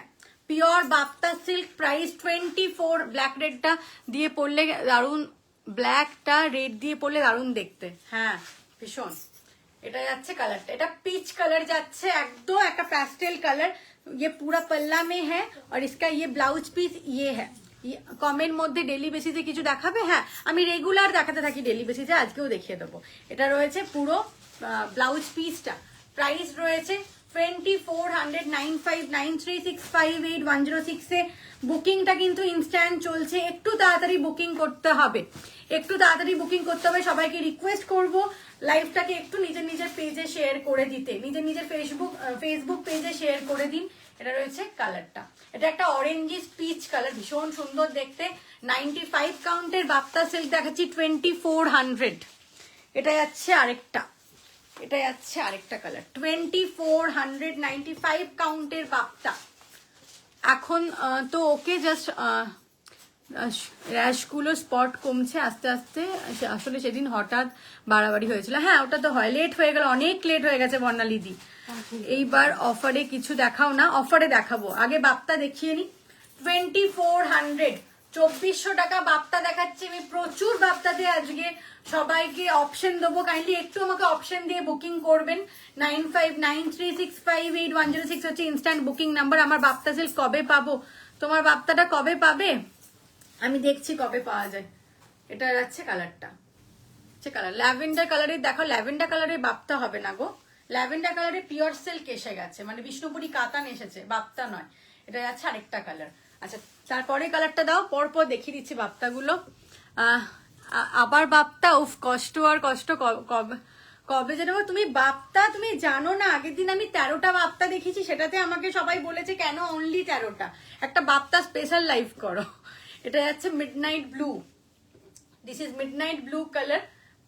प्योर बाप्ता सिल्क। प्राइस 24। ब्लैक रेडটা দিয়ে পরলে দারুন, ব্ল্যাকটা রেড দিয়ে পরলে দারুন দেখতে। হ্যাঁ ভীষণ। এটা যাচ্ছে কালারটা, এটা পিচ কালার যাচ্ছে একদম একটা প্যাস্টেল কালার। ये पूरा पल्ला में है और इसका ये ब्लाउज पीस ये है। কমেন্ট মধ্যে ডেলি বেসিসে কিছু দেখাবে? হ্যাঁ আমি রেগুলার দেখাতে থাকি ডেলি বেসিসে, আজকেও দেখিয়ে দেবো। এটা রয়েছে পুরো ব্লাউজ পিসটা। প্রাইস রয়েছে 2400 9593658106 এ। বুকিংটা কিন্তু ইনস্ট্যান্ট চলছে, একটু তাড়াতাড়ি বুকিং করতে হবে, একটু তাড়াতাড়ি বুকিং করতে হবে। সবাইকে রিকোয়েস্ট করব লাইভটাকে একটু নিজের নিজের পেজে শেয়ার করে দিতে, নিজের নিজের ফেসবুক পেজে শেয়ার করে দিন। এটা রয়েছে কালারটা, এটা একটা অরেঞ্জিস পিচ কালার, ভীষণ সুন্দর দেখতে। 95 কাউন্টের বাপ্তা সিল্ক দেখাচ্ছি 2400। এটা যাচ্ছে আরেকটা, এটা যাচ্ছে আরেকটা কালার 2400 95 কাউন্টের বাপ্তা। এখন তো ওকে জাস্ট র্যাশগুলো স্পট কমছে আস্তে আস্তে, আসলে সেদিন হঠাৎ বাড়াবাড়ি হয়েছিল। হ্যাঁ ওটা তো হয়, লেট হয়ে গেল, অনেক লেট হয়ে গেছে বর্ণালীদি। এইবার অফারে কিছু দেখাও না? অফারে দেখাবো, আগে বাপ্তা দেখিয়ে নি। 2400 2400 টাকা বাপ্তা দেখাচ্ছি আমি। প্রচুর বাপ্তাতে আজকে সবাইকে অপশন দেবো, কাইন্ডলি একটু আমাকে অপশন দিয়ে বুকিং করবেন। 9593658106 হচ্ছে ইনস্ট্যান্ট বুকিং নাম্বার। আমার বাপ্তা সিল্ক কবে পাবো? তোমার বাপ্তাটা কবে পাবে? আমি দেখছি কবে পাওয়া যায়। এটা যাচ্ছে কালারটা, হচ্ছে কালার ল্যাভেন্ডার কালারের। দেখো ল্যাভেন্ডার কালারের বাপ্তা হবে না গো, ল্যাভেন্ডার কালারে পিওর সিল্ক এসে গেছে, মানে বিষ্ণুপুরি কাতান এসেছে, বাপ্তা নয়। এটা যাচ্ছে আরেকটা কালার। আচ্ছা তারপরে কালারটা দাও, পরপর দেখিয়ে দিচ্ছি বাপ্তাগুলো। আবার বাপ্তা, উফ কষ্ট আর কষ্ট। কবে যেন তুমি বাপ্তা তুমি জানো না, আগের দিন আমি 13টা বাপ্তা দেখেছি, সেটাতে আমাকে সবাই বলেছে কেন অনলি 13টা, একটা বাপ্তা স্পেশাল লাইভ করো। এটা যাচ্ছে midnight blue, this is midnight blue colour.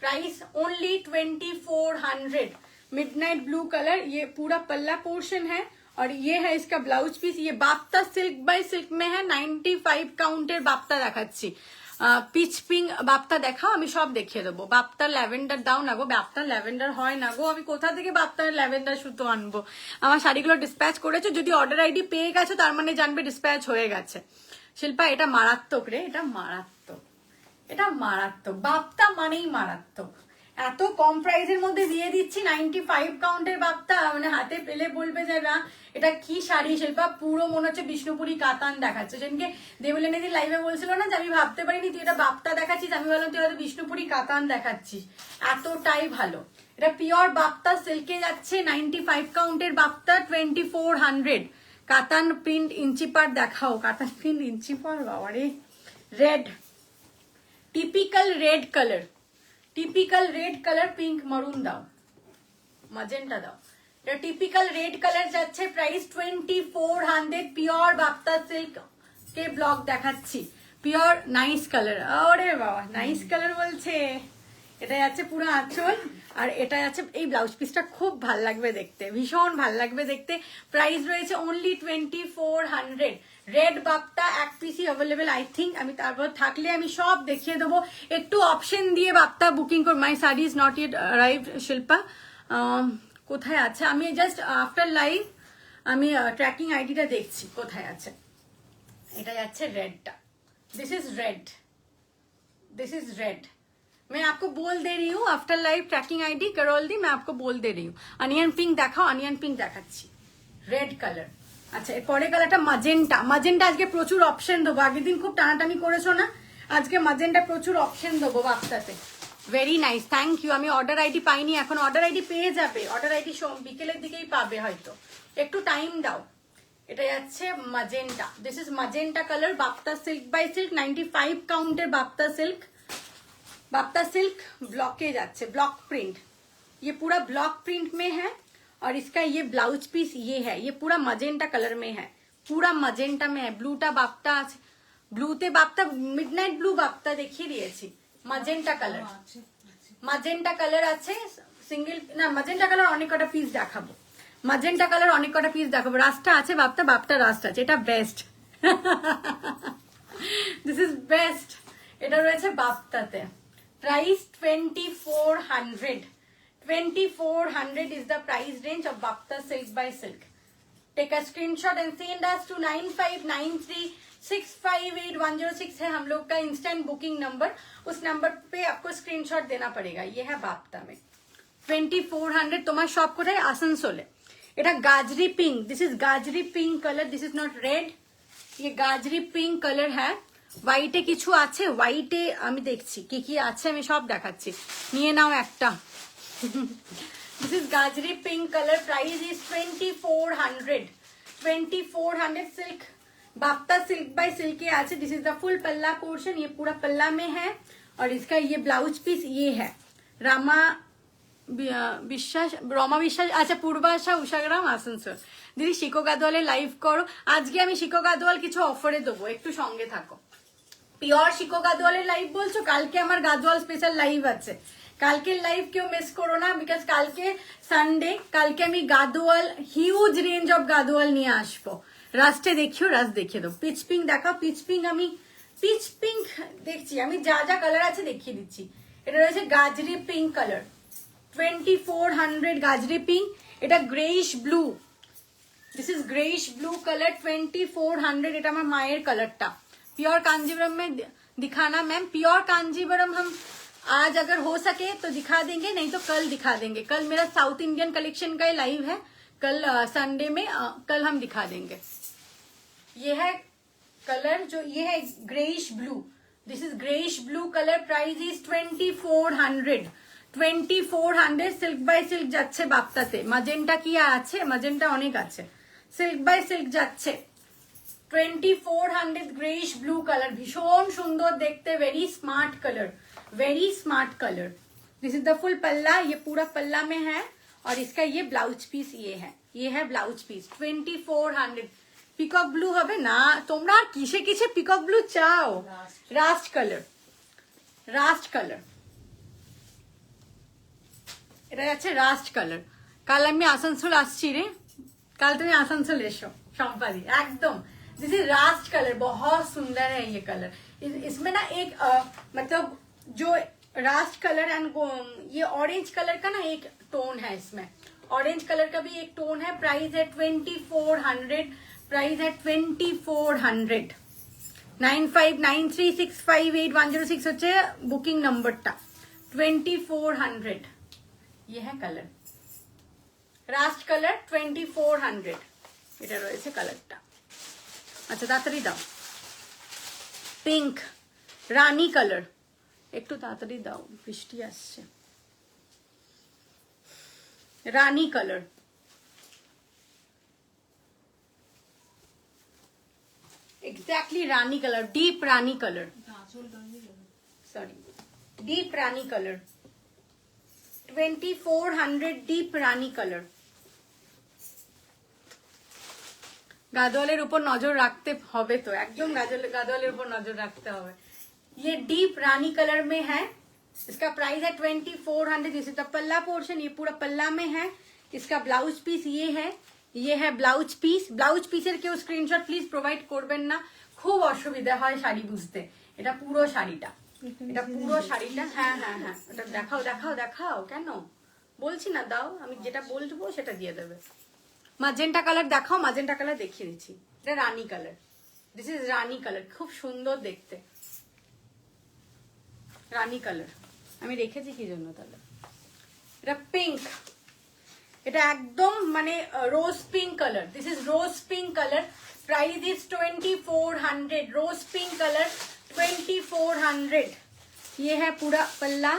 Price only 2400। Midnight blue colour, ये पूरा पल्ला पोर्शन है और ये है इसका ब्लाउज पीस। ये बाप्ता सिल्क बाय सिल्क में है। 95 काउंटेर बाप्ता দেখাচ্ছি। পিচ পিঙ্ক বাপ্তা দেখাও, আমি সব দেখিয়ে দেবো। বাপ্তার ল্যাভেন্ডার দাও না গো, বাপ্তার ল্যাভেন্ডার হয় না গো, আমি কোথা থেকে বাপ্তার ল্যাভেন্ডার সুতো আনবো? আমার শাড়িগুলো ডিসপ্যাচ করেছো, যদি অর্ডার আইডি পেয়ে গেছো তার মানে জানবে ডিসপ্যাচ হয়ে গেছে। শিল্পা এটা মারাত্মক রে, এটা মারাত্মক, এটা মারাত্মক। বাপ্তা মানেই মারাত্মক। এত কম প্রাইসের মধ্যে দিয়ে দিচ্ছি 95 কাউন্টের বাপ্তা, মানে হাতে পেলে বলবে যে না এটা কি শাড়ি। শিল্পা পুরো মনে হচ্ছে বিষ্ণুপুরি কাতান দেখাচ্ছে। সেদিনকে দেবলিনীদি লাইভে বলছিল না যে আমি ভাবতে পারিনি তুই এটা বাপ্তা দেখাচ্ছিস, আমি বললাম তুই হয়তো বিষ্ণুপুরি কাতান দেখাচ্ছিস, এতটাই ভালো। এটা পিওর বাপ্তা সিল্কে যাচ্ছে 95 কাউন্টের বাপ্তা 2400। কাতান প্রিন্ট ইঞ্চি পার দেখাও, কাতান প্রিন্ট ইঞ্চি পার বাবারে। Red, typical red colour, typical red colour, pink maroon দাও, মাজেন্টা দাও। এটা টিপিক্যাল রেড কালার যাচ্ছে। প্রাইস 2400। পিওর বাপ্তা সিল্ক কে ব্লক দেখাচ্ছি, পিওর নাইস কালার। ওরে বাবা নাইস কালার বলছে। এটা যাচ্ছে পুরো আঁচল, আর এটা যাচ্ছে এই ব্লাউজ পিসটা খুব ভাল লাগবে দেখতে, ভীষণ ভাল লাগবে দেখতে। প্রাইস রয়েছে অনলি 2400। রেড বাপ্তা এক পিসই অ্যাভেলেবেল আই থিঙ্ক, আমি তারপর থাকলে আমি সব দেখিয়ে দেবো। একটু অপশন দিয়ে বাপ্তা বুকিং কর। My sari is not yet arrived. Shilpa কোথায় আছে? আমি জাস্ট আফটার লাইভ আমি ট্র্যাকিং আইডিটা দেখছি কোথায় আছে। এটা যাচ্ছে রেডটা, this is red, this is red. मैं आपको बोल दे रही हूँ आफ्टर लाइव ट्रैकिंग आईडी करल दी, मैं आपको बोल दे रही हूँ। अनियन पिंक देखाओ, अनियन पिंक দেখাচ্ছি, রেড কালার। আচ্ছা এরপরে কালারটা মাজেন্টা। মাজেন্টা আজকে প্রচুর অপশন দেবো, আগের দিন খুব টানাটানি করেছো না, আজকে মাজেন্টা প্রচুর অপশন দেবো বাপ্তাতে। Very nice, thank you. আমি অর্ডার আইডি পাইনি এখন, অর্ডার আইডি পেয়ে যাবে, অর্ডার আইডি বিকেলের দিকেই পাবে হয়তো, একটু টাইম দাও। এটা যাচ্ছে magenta, this is magenta colour. Bapta silk by silk 95 counter Bapta silk. Bapta silk ब्लॉके जाচ্ছে, ब्लॉक प्रिंट, ये पूरा ब्लॉक प्रिंट में है और इसका ये ब्लाउज पीस ये है, ये पूरा मजेंटा कलर में है, पूरा मजेंटा में है। ब्लूटा बाप्ता আছে, ব্লুতে বাপ্তা মিডনাইট ব্লু বাপ্তা দেখিয়ে দিয়েছি। मजेंटा कलर, মাজেন্টা কালার আছে সিঙ্গেল, না মাজেন্টা কালার অনেক কটা পিস দেখাবো, মাজেন্টা কালার অনেক কটা পিস দেখাবো। রাস্টটা আছে বাপ্তা রাস্ট আছে, এটা বেস্ট, দিস ইজ বেস্ট। এটা রয়েছে বাপ্তাতে, price 2400, 2400 is the price range of Bapta Silk by Silk. Take a screenshot and send us to 9593658106 है हम लोग का इंस्टेंट बुकिंग नंबर, उस नंबर पे आपको स्क्रीनशॉट देना पड़ेगा। ये है बाप्ता में 2400। তোমার শপ কোথায়? আসানসোলে। এটা gajri pink, this is gajri pink colour, this is not red, ये গাজরি পিঙ্ক কালার হ্যাঁ। হোয়াইটে কিছু আছে, হোয়াইটে আমি দেখছি কি কি আছে, আমি সব দেখাচ্ছি, নিয়ে নাও একটা। This is gajri pink color, price is 2400, 2400 silk, Bapta silk by silk के आचे। This is the full palla portion, ये पूरा पल्ला में है, और इसका ये ब्लाउज पीस ये है। रमा বিশ্বাস, আচ্ছা পূর্বাশা উষাগ্রাম আসানসোল। দিদি শিকো গাদওয়ালে লাইভ করো, আজকে আমি শিকো গাদওয়াল কিছু অফারে দেবো, একটু সঙ্গে থাকো। পিওর শিকো গাদওয়ালের লাইভ বলছো, কালকে আমার গাদওয়াল স্পেশাল লাইভ আছে, কালকের লাইভ কেউ মিস করো না, বিকজ কালকে সানডে, কালকে আমি Gadwal huge range of Gadwal নিয়ে আসবো। রাস্টে দেখিও, রাস্ট দেখিয়ে দেবো। পিচ পিঙ্ক দেখাও, পিচ পিঙ্ক আমি পিচ পিঙ্ক দেখছি, আমি যা যা কালার আছে দেখিয়ে দিচ্ছি। এটা রয়েছে গাজরি পিঙ্ক কালার, 2400 গাজরি পিঙ্ক। এটা greyish blue, this is greyish blue colour, 2400। এটা আমার মায়ের কালারটা। प्योर कांजीवरम में दिखाना मैम, प्योर कांजीवरम हम आज अगर हो सके तो दिखा देंगे, नहीं तो कल दिखा देंगे। कल मेरा साउथ इंडियन कलेक्शन का लाइव है, कल संडे में, कल हम दिखा देंगे। ये है कलर जो ये है greyish blue, this is greyish blue colour, price is 2400, 2400 silk by silk যাচ্ছে বাপ্তাতে। মাজেন্টা কি আছে? মাজেন্টা অনেক আছে। সিল্ক বাই সিল্ক যাচ্ছে 2400 গ্রেইশ ব্লু কালার, ভীষণ সুন্দর দেখতে, very smart colour, very smart colour. This is the full पल्ला, ये पूरा पल्ला में है, और इसका ये ब्लाउज पीस ये है ब्लाउज पीस 2400। পিকক ব্লু হবে না, তোমরা কিসে কিসে পিকক ব্লু চাও? রাস্ট কালার, রাস্ট কালার, এটা যাচ্ছে রাস্ট কালার। কাল আমি আসানসোল আসছি রে, কাল তুমি আসানসোল এসো সম্পাদি, एकदम। दिस इज रास्ट कलर, बहुत सुंदर है ये कलर। इसमें ना एक मतलब जो रास्ट कलर एंड ये ऑरेंज कलर का ना एक टोन है, इसमें ऑरेंज कलर का भी एक टोन है। प्राइस है 2400, प्राइस है 2400। 9593658106 হচ্ছে বুকিং নাম্বারটা, 2400। ये है कलर রাস্ট কালার 2400, এটা রয়েছে কালারটা। আচ্ছা তাড়াতাড়ি দাও। পিঙ্ক রানী কালার, একটু তাড়াতাড়ি দাও, বৃষ্টি আসছে। রানী কালার, एग्जैक्टली रानी कलर, डीप रानी कलर, सॉरी डीप रानी कलर, 2400 डीप रानी कलर। গাদওয়ালের উপর নজর রাখতে হবে তো, একদম গাদওয়ালের উপর নজর রাখতে হবে। ये डीप रानी कलर में है, इसका प्राइस है 2400। जैसे तो पल्ला पोर्शन ये पूरा पल्ला में है, इसका ब्लाउज पीस ये है ब्लाउज पीस। ब्लाउज पीसের কেউ স্ক্রিনশট প্লিজ প্রোভাইড করবেন না, খুব অসুবিধা হয় শাড়ি বুঝতে। এটা পুরো শাড়িটা, এটা পুরো শাড়িটা, হ্যাঁ হ্যাঁ হ্যাঁ, এটা দেখাও দেখাও দেখাও, কেন বলছি না, দাও, আমি যেটা বলবো সেটা দিয়ে দেবে। মাজেন্টা কালার দেখাও, মাজেন্টা কালার দেখিয়ে দিচ্ছি। এটা rani colour, this is rani colour, খুব সুন্দর দেখতে রানী কালার। আমি রেখেছি কি জন্য তাহলে? এটা পিঙ্ক, এটা একদম মানে rose pink colour, this is rose pink colour, price is 2400। Rose pink colour 2400। ये है पूरा पल्ला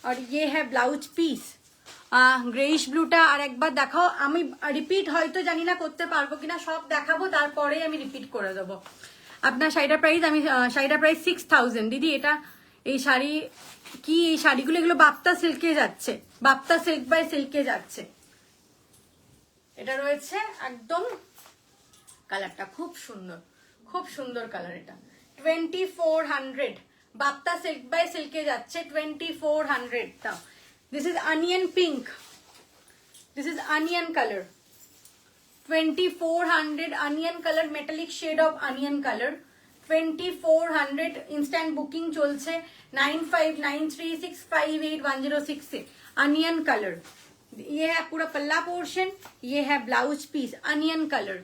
और ये है ब्लाउज पीस। গ্রেইশ ব্লুটা আর একবার দেখাও, আমি রিপিট হয়তো জানি না করতে পারবো কিনা, সব দেখাবো তারপরে আমি রিপিট করে দেবো। আপনার শাড়িটার প্রাইস, আমি শাড়িটার প্রাইস 6000। দিদি এটা এই শাড়ি কি, এই শাড়িগুলো এগুলো বাপ্তা সিল্কে যাচ্ছে, বাপ্তা সিল্ক বাই সিল্কে যাচ্ছে। এটা রয়েছে একদম কালারটা খুব সুন্দর, খুব সুন্দর কালার। এটা 2400 বাপ্তা সিল্ক বাই সিল্কে যাচ্ছে 2400 দাও। This is onion pink, this is onion colour 2400 onion colour, metallic shade of onion colour 2400। Instant booking চলছে 9593658106 अनियन कलर। ये है पूरा पल्ला पोर्शन, ये है ब्लाउज पीस अनियन कलर,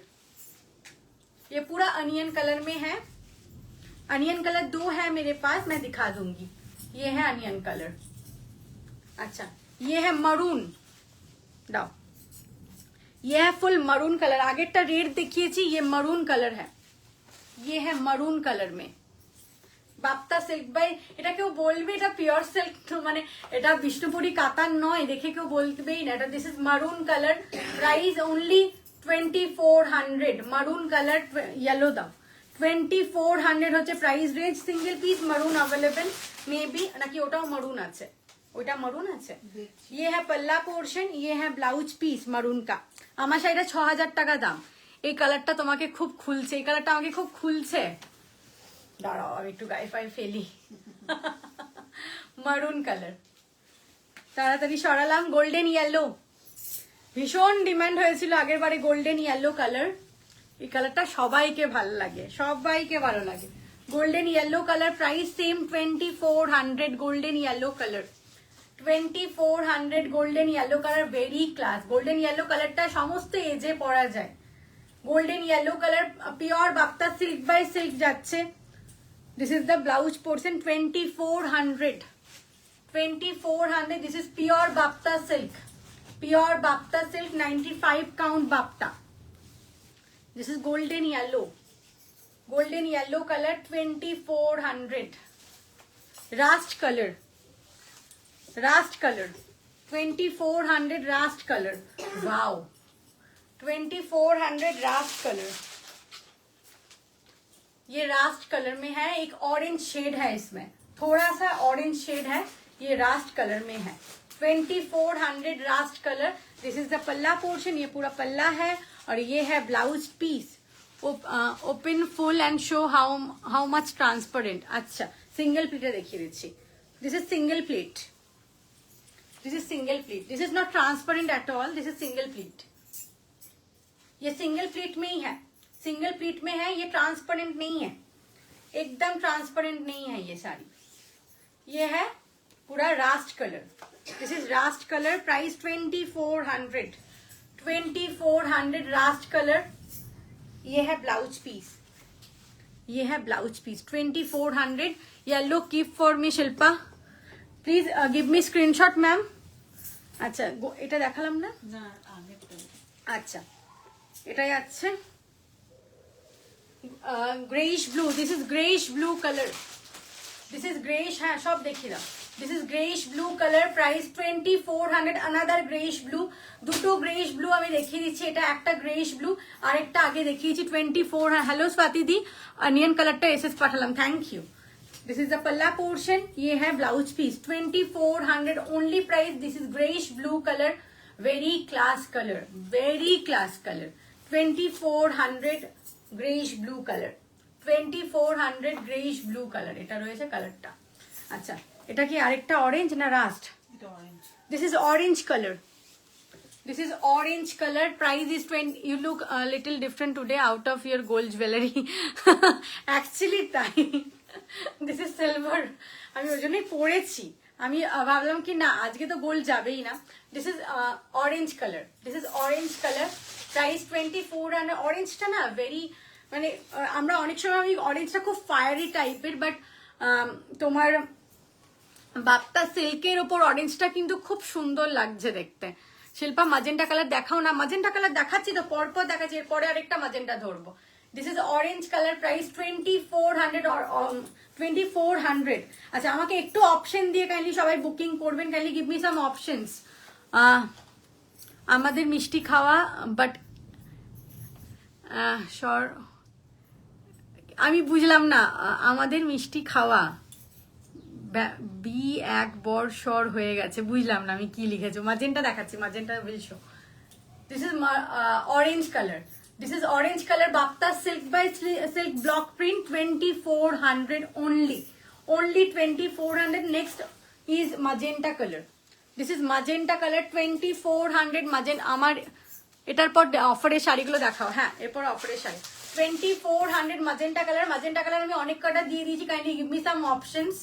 ये पूरा अनियन कलर में है। अनियन कलर 2 है मेरे पास, मैं दिखा दूंगी। ये है अनियन कलर। अच्छा ये है मरून, डाउ ये है फुल मरून कलर। आगेरটা रेड দেখিয়েছি, ये मरून कलर है, ये है मरून कलर में বাপ্তা সিল্ক বাই। এটা কেউ বলবে এটা পিওর সিল্ক, মানে এটা বিষ্ণুপুরি কাতান নয় দেখে কেউ বলবেই না এটা। দিস ইজ মারুন কালার, প্রাইস অনলি 2400। মারুন কালার येलो দাও 2400 হচ্ছে প্রাইস রেঞ্জ। সিঙ্গেল পিস মারুন अवेलेबल मे बी, নাকি ওটাও মারুন আছে? ওটা মারুন আছে। ये है पल्ला पोर्शन, ये है ब्लाउज पीस মারুন का। আমার শাড়িটা 6000 টাকা দাম। এই কালারটা তোমাকে খুব খুলছে, এই কালারটা আমাকে খুব খুলছে। দাঁড়াও আমি একটু গায়ে ফায়ে ফেলি। মারুন কালার তাড়াতাড়ি সরালাম। গোল্ডেন ইয়েলো ভীষণ ডিমান্ড হয়েছিল আগের বারে, গোল্ডেন ইয়েলো কালার। এই কালারটা সবাইকে ভালো লাগে, সবাইকে ভালো লাগে। Golden yellow colour, price same 2400। Golden yellow colour 2400। Golden yellow colour very class. Golden yellow কালারটা সমস্ত এজে পরা যায়। Golden yellow colour pure bapta silk by silk যাচ্ছে। This is the blouse portion 2400। 2400 this is pure bapta silk, pure bapta silk 95 count bapta. This is golden yellow, golden yellow colour 2400। Rust colour, rust colour 2400 rust colour, wow 2400 rust colour. ये Rust colour में है, एक orange shade है इसमें, थोड़ा सा orange shade है, ये रास्ट कलर में है। 2400 rust colour. This is the पल्ला पोर्शन, ये पूरा पल्ला है और ये है blouse piece. Open full and show how much transparent. अच्छा सिंगल प्लेट देखिए दीजिए, this is single pleat, this is single pleat, this is not transparent at all, this is single pleat. ये सिंगल प्लीट में ही है, single pleat में है, ये ट्रांसपेरेंट नहीं है, एकदम ट्रांसपेरेंट नहीं है ये साड़ी। ये है पूरा rust colour, this is rust colour, price 2400। 2400 rust colour. ये है ब्लाउज पीस, ये है blouse piece 2400। Yellow keep for me Shilpa, please give me screenshot ma'am. আচ্ছা এটা দেখালাম না, আচ্ছা এটাই আছে greyish blue. This is greyish blue colour, this is greyish, হ্যাঁ সব দেখিয়ে দাও। This is greyish blue colour, price 2400। Another greyish blue, দুটো গ্রেইশ ব্লু আমি দেখিয়ে দিচ্ছি। এটা একটা গ্রেইশ ব্লু, আরেকটা আগে দেখিয়েছি 24। হ্যালো স্বাতি দি, অনিয়ন কালারটা এসএস পাঠালাম, thank you. This is the पल्ला पोर्शन, ये है blouse piece 2400 only price. This is greyish blue colour, very class colour, very class colour 2400 greyish blue colour 2400 greyish blue colour এটা রয়েছে কালারটা। আচ্ছা এটা কি আরেকটা অরেঞ্জ না রাস্ট? এটা orange. This is orange colour, this is orange colour, price is 20। You look little different today out of your gold jewellery. Actually তাই, দিস ইজ সিলভার, আমি ওই জন্যই পরেছি। আমি ভাবলাম কি না আজকে তো গোল্ড যাবেই না। This is orange colour, this is orange colour, price 2400। অরেঞ্জটা না ভেরি, মানে আমরা অনেক সময় আমি অরেঞ্জটা খুব ফায়ারি টাইপের, বাট তোমার বাপ্তা সিল্কের ওপর অরেঞ্জটা কিন্তু খুব সুন্দর লাগছে দেখতে। শিল্পা মাজেন্টা কালার দেখাও না। মাজেন্টা কালার দেখাচ্ছি তো, পরপর দেখাচ্ছি, এরপরে আরেকটা মাজেন্টা ধরবো। This is orange colour, price 2400 2400। আচ্ছা আমাকে একটু অপশন দিয়ে কাইন্ডলি সবাই বুকিং করবেন, kindly give me some options. আমাদের মিষ্টি খাওয়া, বাট সর আমি বুঝলাম না, আমাদের মিষ্টি খাওয়া বি এক বর সর হয়ে গেছে, বুঝলাম না আমি কি লিখেছো। মাজেন্টা দেখাচ্ছি, magenta will show. This is orange colour, this is orange colour, bapta silk by silk block print 2400 only, only 2400. Next is magenta color. This is magenta color, 2400 magenta. আমার এটার পর অফারের শাড়িগুলো দেখাও। হ্যাঁ, এরপর অফারের sari 2400 magenta color. magenta color আমি অনেক কটা দিয়ে দিয়েছি, kindly give me some options.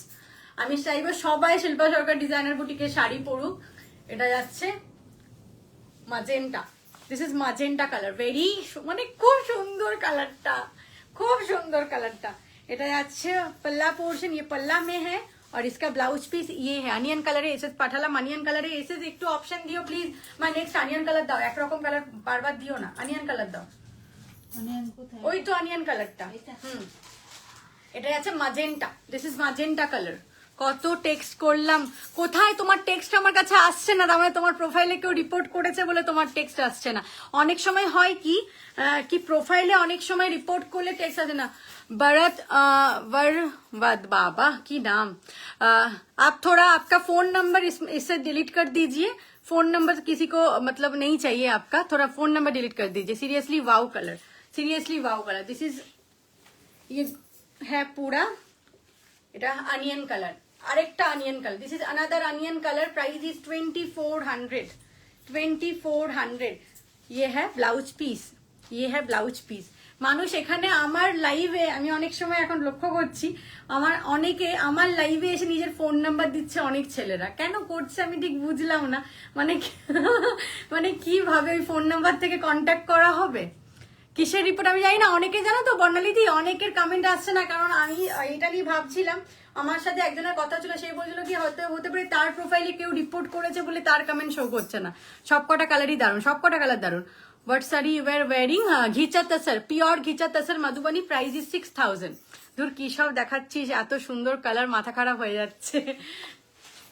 আমি চাইবো সবাই শিল্পা সরকার ডিজাইনার বুটিকের শাড়ি পরুক। এটা যাচ্ছে magenta. This is magenta color. Very মানে খুব সুন্দর কালারটা, খুব সুন্দর কালারটা। এটা যাচ্ছে पल्ला पोर्शन, ये पल्ला में है और इसका ब्लाउज पीस ये है अनियन कलर है। एसेस पाठालाम अनियन कलर है। एसेस একটু অপশন দিও প্লিজ। মানে নেক্সট অনিয়ন কালার দাও, একরকম কালার বারবার দিও না, অনিয়ন কালার দাও। অনিয়ন কোথায়? ওই তো অনিয়ন কালারটা। এটা যাচ্ছে magenta. This is magenta color. কত টেক্সট করলাম, কোথায় তোমার টেক্সট আমার কাছে আসছে না? তার মানে তোমার প্রোফাইলে কেউ রিপোর্ট করেছে বলে তোমার টেক্সট আসছে না। অনেক সময় হয় কি কি প্রোফাইলে অনেক সময় রিপোর্ট করলে টেক্সট আসে না। भरत वर्वद बाबा की नाम, आप थोड़ा आपका फोन नंबर इससे डिलीट कर दीजिए। फोन नंबर किसी को मतलब नहीं चाहिए आपका, थोड़ा फोन नंबर डिलीट कर दीजिए। Seriously wow colour, seriously wow colour. This is ये है पूरा এটা অনিয়ন কালার, আরেকটা onion colour. This is another onion colour. Price is 2400। 2400। ये है ব্লাউজ পিস, ये है ব্লাউজ পিস। মানুষ এখানে আমার লাইভে আমি অনেক সময় এখন লক্ষ্য করছি, অনেকে আমার লাইভে এসে নিজের ফোন নাম্বার দিচ্ছে। অনেক ছেলেরা কেন করছে আমি ঠিক বুঝলাম না। মানে কিভাবে ওই ফোন নাম্বার থেকে কন্ট্যাক্ট করা হবে, কিসের রিপোর্ট আমি জানি না। অনেকে জানো তো বর্ণালীদি, অনেকের কমেন্ট আসছে না, কারণ আমি এটা নিয়ে ভাবছিলাম। আমার সাথে একজনের কথা ছিল, সেই বলছিল কি হতে পারে তার প্রোফাইলে কেউ রিপোর্ট করেছে বলে তার কমেন্ট শো করছে না। সবকটা কালারই দারুণ, সবকটা কালার দারুণ। What saree you were wearing? Ghicha tussar, pure ghicha tussar Madhubani. Price is 6000। দূর কি সব দেখাচ্ছিস, এত সুন্দর কালার, মাথা খারাপ হয়ে যাচ্ছে।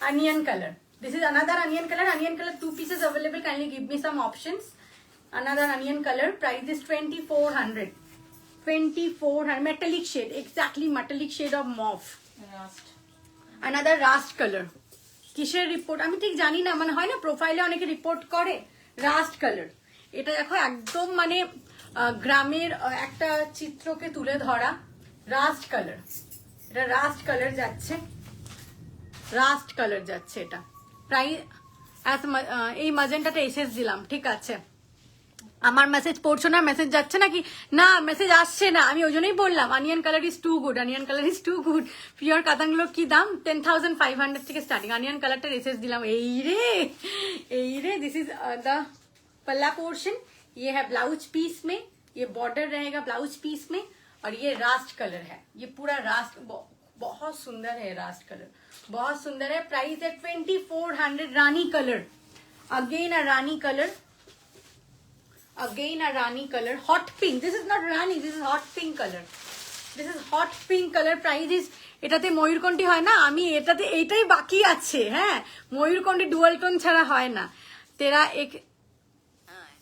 Onion colour. This is another onion colour. Onion colour 2 pieces available. Kindly give me some options. Another onion color. Price is 2400. 2400. Metallic shade. Exactly metallic shade of mauve. Rust. Another rust color. কিসের report আমি ঠিক জানি না, মানে হয় না প্রোফাইলে অনেকে রিপোর্ট করে। Rushed colour. এটা দেখো একদম মানে গ্রামের একটা চিত্রকে তুলে ধরা। রাস্ট কালার, এটা রাস্ট কালার যাচ্ছে, রাস্ট কালার যাচ্ছে এটা। প্রাইস এই মাজেন্টাটা এসএস দিলাম, ঠিক আছে। আমার মেসেজ পড়ছো না, মেসেজ যাচ্ছে নাকি? না, মেসেজ আসছে না। আমি ওই জন্যই বললাম onion colour is too good, onion colour is too good. Pure কাতানগুলোর কি দাম? 10500 থেকে স্টার্টিং। অনিয়ন কালারটা এসএস দিলাম। এই রে দিস ইজ দ্য पल्ला पोर्शन। ये है ब्लाउज पीस में, ये बॉर्डर रहेगा ब्लाउज पीस में, और ये रास्ट कलर है। ये पूरा रास्ट बहुत सुंदर है, रास्ट कलर बहुत सुंदर है। प्राइस है 2400। Rani colour, again a rani colour, again a rani colour. Hot pink, this is not rani, this is hot pink colour, this is hot pink colour. Price is এটাতে ময়ূরকণ্ঠী হয় না, আমি এটাতে এইটাই বাকি আছে। হ্যাঁ, ময়ূরকণ্ঠী ডুয়াল টোন ছাড়া হয় না। तेरा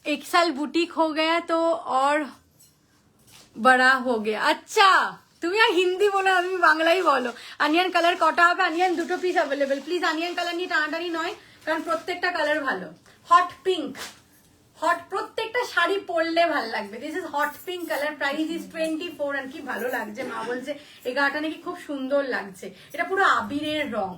एक साल बुटीक हो गया तो और बड़ा हो गया। अच्छा, তুমি আর হিন্দি বলো, আমি বাংলাই বলো। অনিয়ন কালার কটা হবে? অনিয়ন দুটো piece available. Please onion colour নিয়ে টানাটানি নয়, কারণ প্রত্যেকটা কালার ভালো। হট পিঙ্ক, হট, প্রত্যেকটা শাড়ি পরলে ভালো লাগবে। This is hot pink colour. Price is 2400। কি ভালো লাগছে, মা বলছে এই গাটা নাকি খুব সুন্দর লাগছে। এটা পুরো আবিরের রং,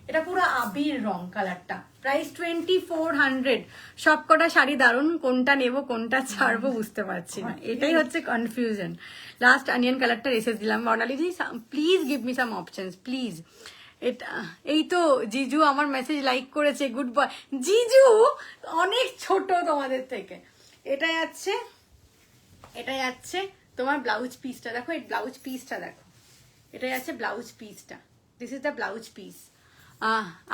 এটা পুরো আবির রং কালারটা। প্রাইস 2400। সবকটা শাড়ি দারুন, কোনটা নেব কোনটা ছাড়বো বুঝতে পারছি না, এটাই হচ্ছে কনফিউশন। লাস্ট অনিয়ন কালারটা এসে দিলাম। বর্ণালীজি please give me some options please. এটা এই তো জিজু আমার মেসেজ লাইক করেছে, গুড বয়। জিজু অনেক ছোট তোমাদের থেকে। এটা যাচ্ছে, এটা যাচ্ছে তোমার ব্লাউজ পিসটা দেখো, এই ব্লাউজ পিসটা দেখো, এটা যাচ্ছে ব্লাউজ পিসটা। This is the blouse piece.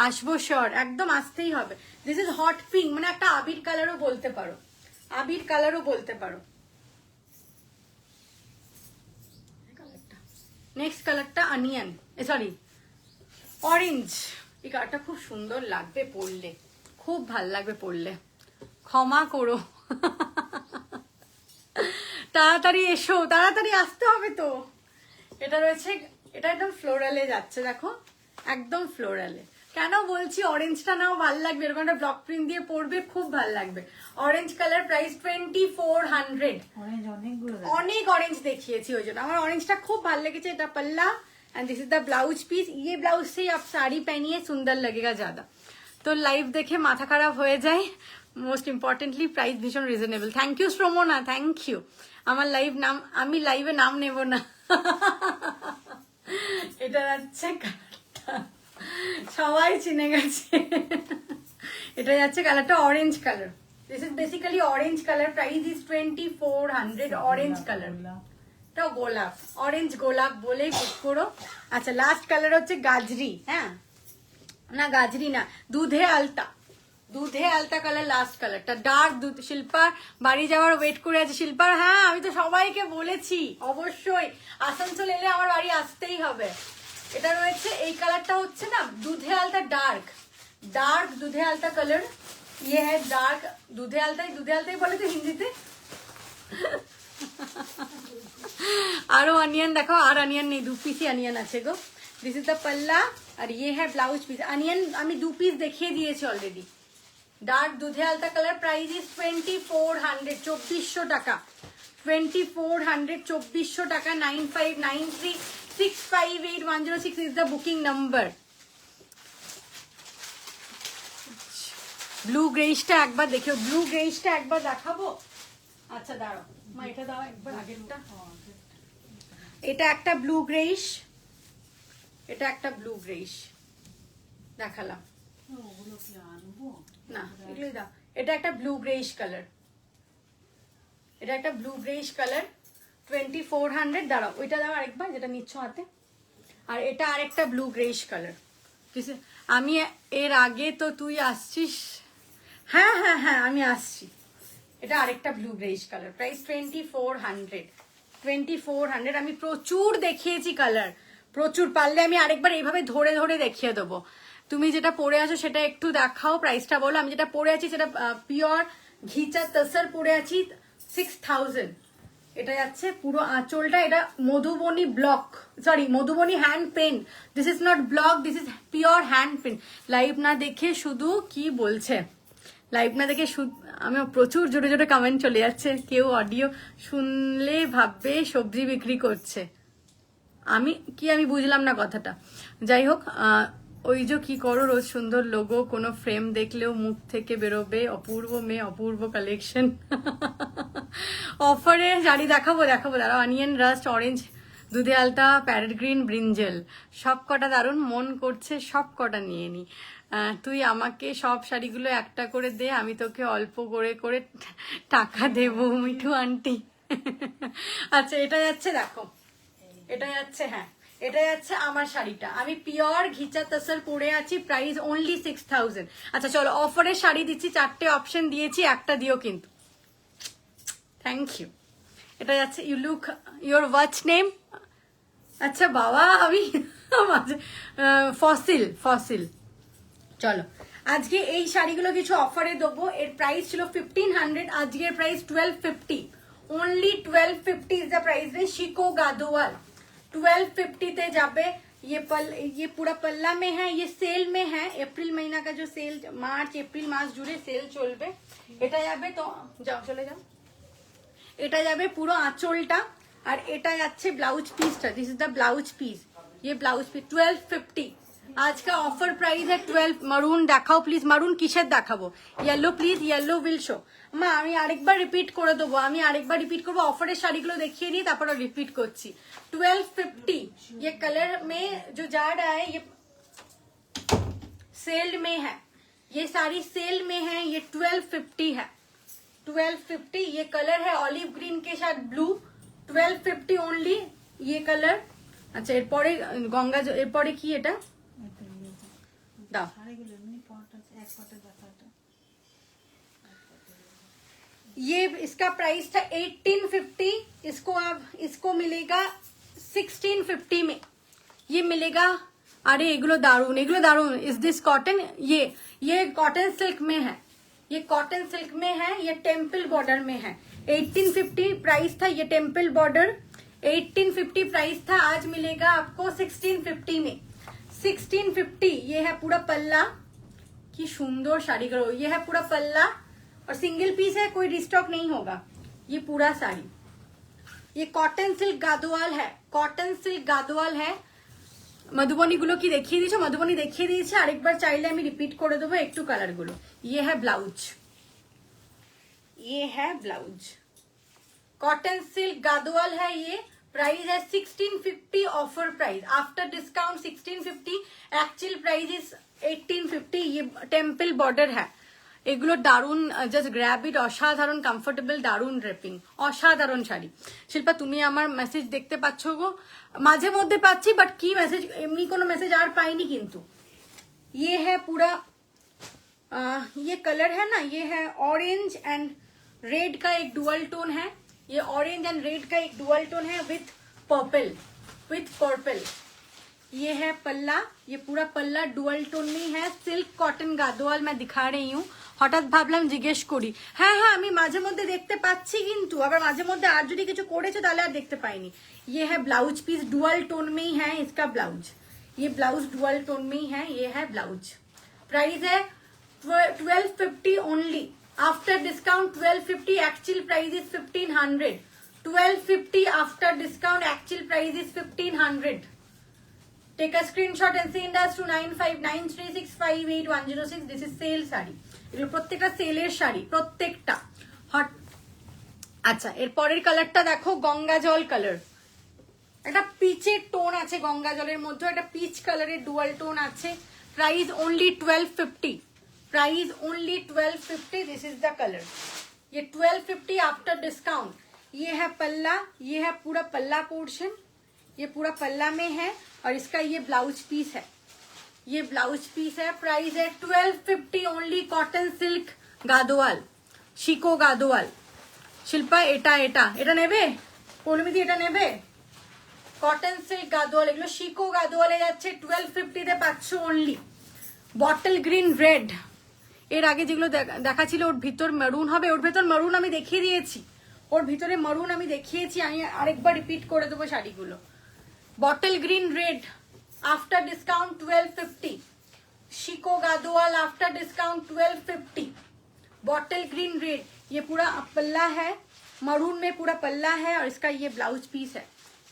আসবো শিওর, একদম আসতেই হবে। দিস ইজ হট পিঙ্ক, মানে একটা আবির কালারও বলতে পারো, আবির কালারও বলতে পারো। নেক্সট কালারটা অনিয়ন, সরি অরেঞ্জ। এই কালারটা খুব সুন্দর লাগবে পরলে, খুব ভাল লাগবে পরলে। ক্ষমা করো, তাড়াতাড়ি এসো, তাড়াতাড়ি আসতে হবে তো। এটা রয়েছে, এটা একদম ফ্লোরালে যাচ্ছে দেখো, একদম ফ্লোরালে। কেন বলছি অরেঞ্জটা নাও, ভাল লাগবে, এরকম একটা ব্লক প্রিন্ট দিয়ে পরবে, খুব ভাল লাগবে। Orange colour. প্রাইস 2400। অনেক অরেঞ্জ দেখিয়েছি ওই জন্য, আমার অরেঞ্জটা খুব ভাল লেগেছে। এটা palla, and this is the blouse piece. ये ब्लाउज से आप साड़ी पहनिए, सुंदर लगेगा ज्यादा। तो लाइव দেখে মাথা খারাপ হয়ে যায়। মোস্ট ইম্পর্টেন্টলি প্রাইস ভীষণ reasonable. Thank you Shramana, thank you. আমার লাইভ নাম, আমি লাইভে নাম নেব না। এটা যাচ্ছে কালারটা, সবাই চিনে গেছে। এটা যাচ্ছে কালারটা orange colour. This is basically orange colour. Price is 2400। Orange colour, এটা গোলাপ, অরেঞ্জ গোলাপ বলে বুক করো। আচ্ছা লাস্ট কালার হচ্ছে গাজরি। হ্যাঁ না গাজরি না, দুধে আলতা। দুধে আলতা কালার লাস্ট কালারটা, ডার্ক দুধ। শিল্পার বাড়ি যাওয়ার ওয়েট করে আছে। শিল্পার হ্যাঁ আমি তো সবাইকে বলেছি অবশ্যই আসানসোল এলে আমার বাড়ি আসতেই হবে। এটা রয়েছে এই কালারটা হচ্ছে না দুধে আলতা, ডার্ক ডার্ক দুধে আলতা কালার। ইয়ে হ্যাঁ ডার্ক দুধে আলতাই, দুধে আলতাই বলে তো হিন্দিতে। আরো অনিয়ন দেখো, আর অনিয়ন নেই, 2 পিসই অনিয়ন আছে গো। দিস ইজ দ্য পাল্লা আর ইয়ে হ্যাঁ ব্লাউজ পিস। অনিয়ন আমি 2 পিস দেখিয়ে দিয়েছি অলরেডি। ডার্ক দুধে আলতা কালার। প্রাইস ইজ 2400, 2400 টাকা। 2400, 2400 টাকা। 9593658106 is the booking number. Blue গ্রেইশটা একবার দেখো, ব্লু গ্রেইশটা একবার দেখাবো। আচ্ছা দাঁড়াও মা, এটা দাও একবার আগেরটা। এটা একটা ব্লু গ্রেইশ, এটা একটা ব্লু গ্রেইশ দেখালাম না, এগুলোই দাও। এটা একটা ব্লু গ্রেইশ কালার, এটা একটা ব্লু গ্রেইশ কালার। 2400। দাঁড়াও ওইটা দাও আরেকবার যেটা নিচ্ছ হাতে। আর এটা আরেকটা ব্লু গ্রেইশ কালার। আমি এর আগে তো তুই আসছিস। হ্যাঁ হ্যাঁ হ্যাঁ আমি আসছি। এটা আরেকটা ব্লু গ্রেইশ কালার। প্রাইস 2400। 2400। আমি প্রচুর দেখিয়েছি কালার, প্রচুর। পারলে আমি আরেকবার এইভাবে ধরে ধরে দেখিয়ে দেবো। তুমি যেটা পরে আছো সেটা একটু দেখাও, প্রাইসটা বলো। আমি যেটা পরে আছি সেটা পিওর ঘিচা তসর পরে আছি, 6000। এটা যাচ্ছে পুরো আঁচলটা। এটা Madhubani block, sorry Madhubani hand paint. This is not block, this is pure hand paint. Live না দেখে শুধু কি বলছে, লাইভ না দেখে আমি প্রচুর জোরে জোরে কমেন্ট চলে যাচ্ছে। কেউ অডিও শুনলে ভাববে সবজি বিক্রি করছে। আমি বুঝলাম না কথাটা। যাই হোক, ওই যে কি করো রোজ সুন্দর লোগো, কোনো ফ্রেম দেখলেও মুখ থেকে বেরোবে অপূর্ব মেয়ে, অপূর্ব কালেকশন। অফারে শাড়ি দেখাবো দাঁড়াও। অনিয়ন রাস্ট, অরেঞ্জ দুধে আলতা, প্যারেট গ্রিন, ব্রিঞ্জেল, সব কটা দারুণ। মন করছে সব কটা নিয়ে নি। তুই আমাকে সব শাড়িগুলো একটা করে দে, আমি তোকে অল্প করে করে টাকা দেবো মিঠু আন্টি। আচ্ছা এটা যাচ্ছে দেখো, এটা যাচ্ছে হ্যাঁ, এটা যাচ্ছে আমার শাড়িটা। আমি পিওর ঘিচা তসর পরে আছি। Price only 6000। আচ্ছা চলো অফারের শাড়ি দিচ্ছি, 4টে অপশন দিয়েছি, একটা দিও কিন্তু। Thank you. এটা যাচ্ছে you look your watch name. আচ্ছা বাবা আমি ফসিল ফসিল। চলো আজকে এই শাড়িগুলো কিছু অফারে দেবো। এর প্রাইস ছিল 1500, আজকের price 1250। Only 1250 is the price range. Sico Gadwal 1250 ते जाबे। ये पूरा पल्ला में है, ये सेल में है। अप्रैल महीना का जो सेल, मार्च एप्रिल मास जुड़े सेल चलबे। এটা যাবে তো যাও চলে যাও। এটা যাবে পুরো আঁচলটা, আর এটা যাচ্ছে ব্লাউজ পিসটা। This is the blouse piece. ये ब्लाउज पीस 1250। आज का ऑफर प्राइस है 12। মারুন দেখাও প্লিজ, মারুন কিসের দেখাবো? Yellow please, yellow will show. মা আমি আরেকবার রিপিট করে দেবো, আমি আরেকবার রিপিট করবো। অফারের শাড়িগুলো দেখিয়ে নিয়ে তারপর রিপিট করছি। 1250 ये कलर में जो जा रहा है, ये सेल में है, ये सारी सेल में है। ये 1250 है, 1250। ये कलर है ऑलिव ग्रीन के साथ ब्लू। 1250 ओनली ये कलर। আচ্ছা এরপরে গঙ্গা, এরপরে কি এটা দাও। ये इसका प्राइस था 1850। इसको मिलेगा 1650 में। ये मिलेगा। अरे एगुलो दारुन, एगुलो दारुन। Is this cotton? ये कॉटन सिल्क में है, ये कॉटन सिल्क में है। ये टेम्पल बॉर्डर में है। 1850 प्राइस था। ये टेम्पल बॉर्डर 1850 प्राइस था। आज मिलेगा आपको 1650 में। 1650। ये है पूरा पल्ला। की सुंदर शाड़ी करो। ये है पूरा पल्ला और सिंगल पीस है, कोई रिस्टॉक नहीं होगा। ये पूरा साड़ी, ये कॉटन सिल्क गादोवाल है, कॉटन सिल्क गादोवाल है। मधुबनी गुलो की देखिए दीजिए, मधुबनी देखिए दीजिए, आरेकबार चाइले আমি রিপিট করে দেবো একটু কালার গুলো। ये है ब्लाउज, ये है ब्लाउज, कॉटन सिल्क गादोवाल है। ये प्राइस है 1650 offer price, after discount 1650, actual price is 1850। ये टेम्पल बॉर्डर है, এগুলো দারুন, জাস্ট গ্র্যাব ইট, অসাধারণ কমফোর্টেবল, দারুন ড্রেপিং, অসাধারণ শাড়ি। শিল্পা তুমি আমার মেসেজ দেখতে পাচ্ছ গো? মাঝে মধ্যে পাচ্ছি, বাট কি মেসেজ, এমনি কোনো মেসেজ আর পাইনি কিন্তু। ये है पूरा ये कलर है ना, ये है ऑरेंज एंड रेड का एक डुअल टोन है, ये ऑरेंज एंड रेड का एक डुअल टोन है विथ पर्पल, विथ पर्पल। ये है पल्ला, ये पूरा पल्ला डुअल टोन में है, सिल्क कॉटन गादोয়াল मैं दिखा रही हूँ। হঠাৎ ভাবলাম জিজ্ঞেস করি। হ্যাঁ হ্যাঁ আমি মাঝে মধ্যে দেখতে পাচ্ছি, কিন্তু আবার মাঝে মধ্যে আর যদি কিছু করেছে তাহলে আর দেখতে পাইনি। ये है ब्लाउज पीस, डुअल टोन में ही है इसका ब्लाउज, ये ब्लाउज डुअल टोन में ही है, ये है ब्लाउज। प्राइस है 1250 only, after discount 1250, actual price is 1500। 1250 after discount, actual price is 1500। Take a screenshot and send us to 9593658106। This is sale sari, এগুলো প্রত্যেকটা সেলের শাড়ি, প্রত্যেকটা হট। আচ্ছা এর পরের কালারটা দেখো, গঙ্গা জল কালার, একটা পিচের টোন আছে গঙ্গা জলের মধ্যে, একটা পিচ কালারের ডুয়াল টোন আছে। Price only 1250, price only 1250। This is the colour, ये 1250 आफ्टर डिस्काउंट। ये है पल्ला, ये है पूरा पल्ला पोर्शन, ये पूरा पल्ला में है, और इसका ये ब्लाउज पीस है, ये ब्लाउज पीस है। प्राइस है 1250 only, cotton silk Gadwal, sico Gadwal. Shilpa এটা এটা এটা নেবে, পৌলমিদি এটা নেবে, কটন সিল্ক গাদোয়াল, এগুলো শিকো গাদোয়ালে যাচ্ছে 1250 তে পাচ্ছ ওনলি। বটল গ্রিন রেড, এর আগে যেগুলো দেখা ছিল ওর ভিতর মেরুন হবে, ওর ভেতর মেরুন আমি দেখিয়ে দিয়েছি, ওর ভিতরে মেরুন আমি দেখিয়েছি, আমি আরেকবার রিপিট করে দেবো শাড়িগুলো। Bottle green red after discount 1250, sico Gadwal after discount 1250। Bottle green red, ये पूरा पल्ला है, मरून में पूरा पल्ला है, और इसका ये ब्लाउज पीस है,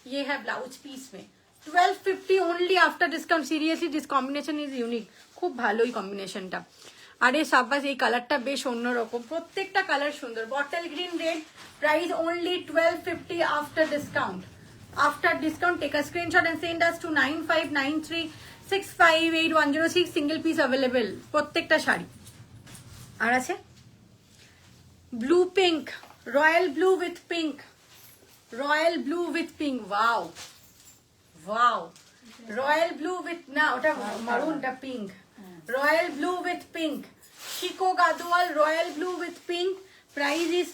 ये है ब्लाउज पीस में 1250 only after discount. Seriously this combination is unique, খুব ভালোই কম্বিনেশনটা। আরে সাব্বাস, এই কালারটা বেশ অন্যরকম, প্রত্যেকটা কালার সুন্দর। Bottle green red, price only 1250 after discount. After discount take a screenshot and send us to 9593658106। Single piece available প্রত্যেকটা শাড়ি। আর আছে blue pink, royal blue with pink, royal blue with pink, wow wow, royal blue with, না ওটা মারুনটা pink, royal blue with pink, sico Gadwal royal blue with pink. Price is